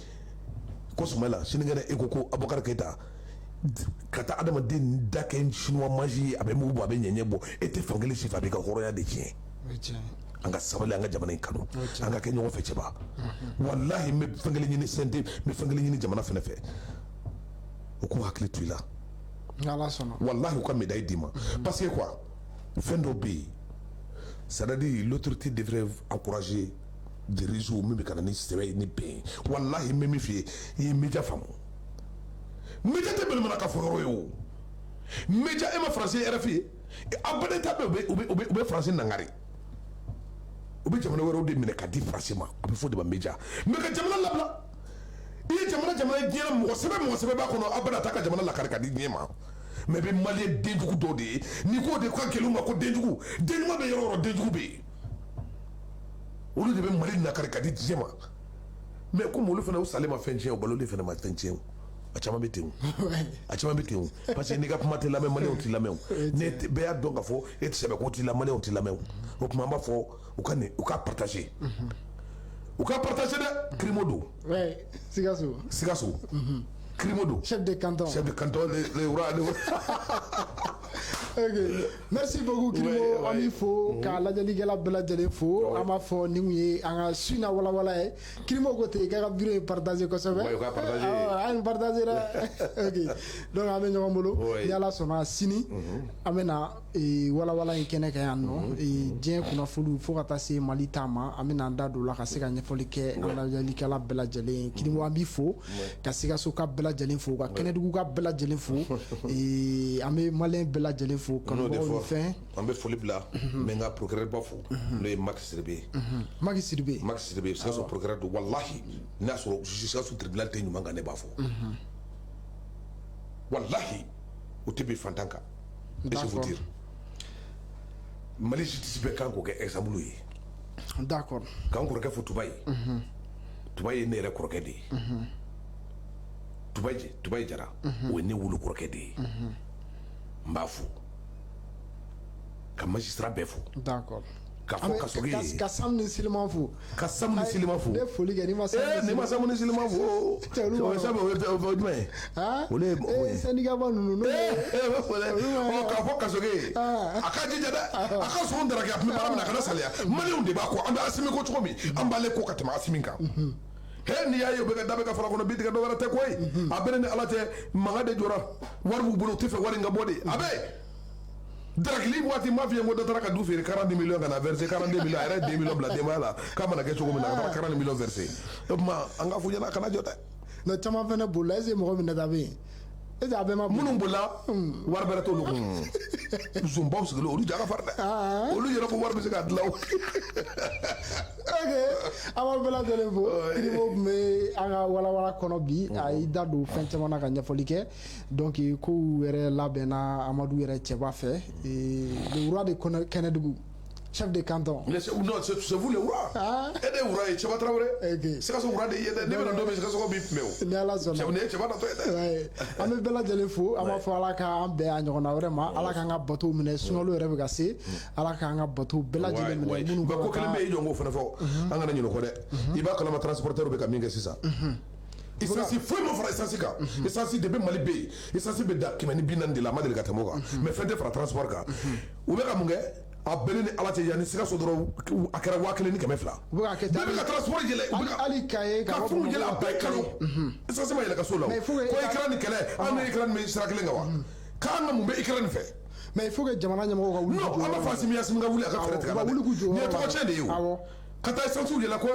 ko Sumayila sinikɛnɛ e ko Abubakar Keyita ka taa adamaden da kɛ chinois mangi ye a bɛ mugu bɔ a bɛ ɲɛɲɛ bɔ e tɛ fankelen si fɛ a b'i ka hɔrɔnya de tiɲɛ an ka sabali an ka jamana in kanu an ka kɛ ɲɔgɔn fɛ cɛba walahi n bɛ fɛn kelen ɲini CNT n bɛ fɛn kelen ɲini jamana fɛnɛ fɛ u k'u hakili to i la walahi u ka médaille d'i ma parce que quoi fɛn dɔ bɛ yen c'est-à-dire l'autorité devrait encourager des réseaux min bɛ ka na ni sɛbɛn ni bɛn walahi n bɛ min f'i ye i ye média faamu média tɛ bɛlɛmana ka fɔ yɔrɔ ye o média e ma faransi RFI ye abada ta bɛɛ u bɛ faransi nangari u bɛ jamana wɛrɛw de minɛ ka di faransi ma a bɛ fɔ de ma média mais ka jamana labila i ye jamana ye diɲɛ mɔgɔ sɛbɛn b'a kɔnɔ abada ta ka jamana lakari ka di diɲɛ ma mais bɛ maliyɛn denjugu dɔw de ye n'i k'o de ka gɛlɛn u ma ko denjugu denɲuman bɛ yɔrɔ o yɔrɔ denjugu bɛ yen olu de bɛ Mali nakari ka di diɲɛ ma mais komi olu fana u salen ma fɛn tiɲɛ o balolen fana ma fɛn tiɲɛ o a caman bɛ ten o parce que n'i ka kuma tɛ lamɛn maliyɛnw tɛ lamɛn o ne bɛɛ y'a dɔn k'a fɔ e tɛ sɛbɛn ko t'i la maliyɛnw tɛ lamɛn o tuma an b'a fɔ u ka partager dɛ Kirimo don Sikaso Kirimo don chef de canton ok merci beaucoup Kirimo an b'i fo ka lajɛlikɛla bɛɛ lajɛlen fo an b'a fɔ ni kun ye an ka su in na walawala ye Kirimo ko ten i ka bureau ye partager kosɛbɛ an ye partager dɛ ok donc an bɛ ɲɔgɔn bolo ni Ala sɔnna sini an bɛ na walawala in kɛnɛ kan yan nɔ diɲɛ kunnafoniw fo ka taa se Mali ta ma an bɛ na an da don o la ka se ka ɲɛfɔli kɛ an lajɛlikɛla bɛɛ lajɛlen ye Kirimo an b'i fo ka Sikaso ka bɛɛ lajɛlen fo ka Kɛnɛdugu ka bɛɛ lajɛlen fo an bɛ maliyɛn bɛɛ lajɛlen fo kanubagaw ni fɛn an bɛ foli bila n bɛ n ka procureur ba fo n'o ye Maki Sidibe Sikaso procureur don walahi n'a sɔrɔ Sikaso tribunal tɛ ɲuman kan ne b'a fɔ walahi o tɛ bin fantan kan et je vous dire Mali justice bɛɛ kan k'o kɛ exemple ye d'accord k'an kɔrɔkɛ fo Tuba ye ne yɛrɛ kɔrɔkɛ de ye Tuba Jara o ye ne wolo kɔrɔkɛ de ye n b'a fo ka magistrat bɛɛ fo d'accord ka fɔ Kasoge ye ka Sam ni Silima fo ne foli kɛ ni ma Sam ni Silima fo jumɛn syndicat ba ninnu k'a fɔ Kasoge ye a ka jija dɛ a ka sɔn daraka a tun bɛ baara min na a kana saliya maliyɛnw de b'a kɔ an bɛ Asimi ko cogo min an b'ale ko ka tɛmɛ Asimi kan n'i y'a ye u bɛ ka da bɛ ka fara kɔnɔ bi tigɛ dɔ wɛrɛ tɛ koyi a bɛɛ ni Ala cɛ mankan de jɔra wari b'u bolo u tɛ fɛ wari in ka bɔ de a bɛ darakili waati m'a f'i ye ko dɔ taara ka du feere 40 millions ka na verser 42 millions a yɛrɛ ye 2 millions bila denbaya la k'a mana kɛ cogo min na a taara 40 millions verser o tuma an ka fɔ ɲɛna a kana jɔ dɛ non caman fana bolila est-ce que mɔgɔ min nata bɛ yen est-ce que a bɛɛ ma minnu bolila wari bɛrɛ t'olu kun zunbaw sigilen olu ja ka fari dɛ olu yɛrɛ ko wari bɛ se k'a dilan ok Ama bela jɛlen fo Kirimo tun bɛ an ka walawala kɔnɔ bi a y'i da don fɛn caman na ka ɲɛfɔli kɛ donc kow yɛrɛ labɛnna Amadu yɛrɛ cɛba fɛ le roi de Kɛnɛdugu chef de canton. Non, c'est vous le roi. Et le roi, c'est pas Traoré. C'est quoi roi de Yéden? Ne bɛ don c'est quoi bip meo. Ni ala sɔnna. C'est pas toi. An bɛ bɛɛ lajɛlen fo an b'a fɔ Ala k'an bɛn a ɲɔgɔnna wɛrɛ ma Ala k'an ka bateau minɛ sunkalo yɛrɛ bɛ ka se Ala k'an ka bateau bɛɛ lajɛlen minɛ minnu ko kelen bɛ yen jɔn ko fana fɔ an kana ɲinɛ kɔ dɛ I b'a kalama transporteur bɛ ka min kɛ sisan essence foyi ma fara essence kan essence de bɛ Mali bɛ yen essence bɛ da 440 de la a ma deli ka tɛmɛ o kan mais fɛn tɛ fara transport kan u bɛ ka mun kɛ a bɛnnen ni Ala cɛ yanni Sikaso dɔrɔn a kɛra 1000 ni 200 u bɛ ka kɛ bɛɛ bɛ ka transport yɛlɛ hali Kaye ka furu yɛlɛ a bɛɛ kalo essence ma yɛlɛ ka so la ko Ikra ni kɛlɛ an ni Ikra ni sira kelen kan wa k'an ka mun bɛ Ikra ni fɛ mais il faut que jamana ɲɛmɔgɔw ka wuli non an b'a fɔ Asimi ka wuli a ka fɛɛrɛ tigɛ a la dɛ nin ye tɔgɔ cɛn de ye o ka taa essence yɛlɛ ko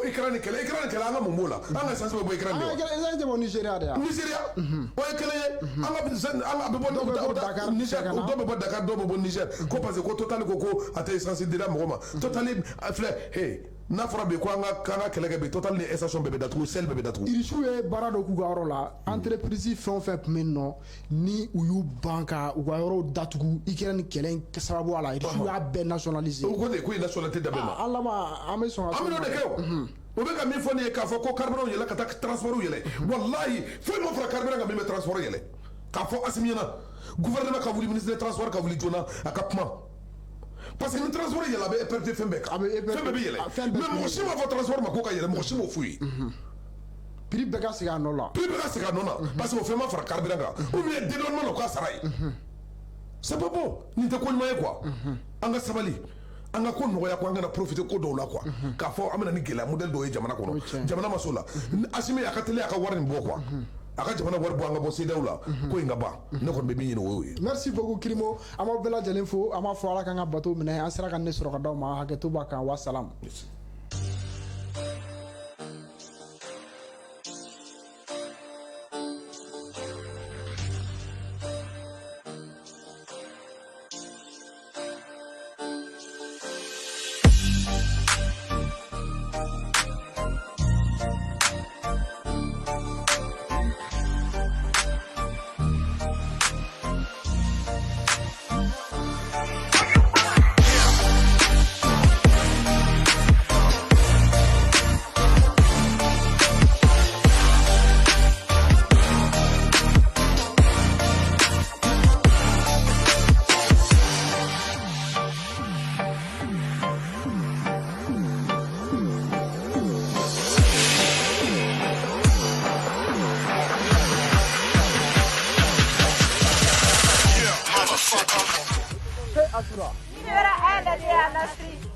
Ikra ni kɛlɛ an ka mun b'o la an ka essence bɛ bɔ Ikra de wa essence tɛ bɔ Nigeria de wa Nigeria o ye kelen ye an ka bɛ bɔ Dakar Niger dɔw bɛ bɔ Dakar dɔw bɛ bɔ Niger ko parce que ko Total ko a tɛ essence dira mɔgɔ ma Total filɛ hey n'a fɔra bi ko an ka kɛlɛ kɛ bi Total ni station bɛɛ bɛ datugu sel bɛɛ bɛ datugu Irisiw ye baara dɔ k'u ka yɔrɔ la entreprise fɛn o fɛn tun bɛ yen nɔ ni u y'u ban ka u ka yɔrɔw datugu Ikra ni kɛlɛ in sababu a la Irisiw y'a bɛɛ nationaliser o ko de ko nationalité da bɛɛ ma an laban an bɛ sɔn ka an bɛ n'o de kɛ o bɛ ka min fɔ nin ye k'a fɔ ko carburant yɛlɛ ka taa transport yɛlɛ wallahi foyi ma fara carburant kan min bɛ transport yɛlɛ k'a fɔ Asimi ɲɛna gouvernement ka wuli ministre de transport ka wuli joona a ka kuma parce que ni transport yɛlɛ a bɛ épercuter fɛn bɛɛ kan fɛn bɛɛ bɛ yɛlɛ mais mɔgɔ si m'a fɔ transport ma ko ka yɛlɛ mɔgɔ si m'o f'u ye prix bɛɛ ka segin a nɔ la prix bɛɛ ka segin a nɔ na parce que o fɛn ma fara carburant kan ou bien dédouanement na o ka sara ye c'est pas bon nin tɛ ko ɲuman ye quoi an ka sabali an ka ko nɔgɔya ko an kana profiter ko dɔw la quoi k'a fɔ an bɛna ni gɛlɛya modèle dɔw ye jamana kɔnɔ jamana ma s'o la Asimi a ka teli a ka wari nin bɔ quoi a ka jamana wari bɔ an ka bɔ CEDEAO la ko in ka ban ne kɔni bɛ min ɲini o y'o ye merci beaucoup Kirimo an b'aw bɛɛ lajɛlen fo an b'a fɔ Ala k'an ka bateau minɛ an sera ka ne sɔrɔ ka d'aw ma hakɛto b'a kan wa salam Libera ela de Ana Street.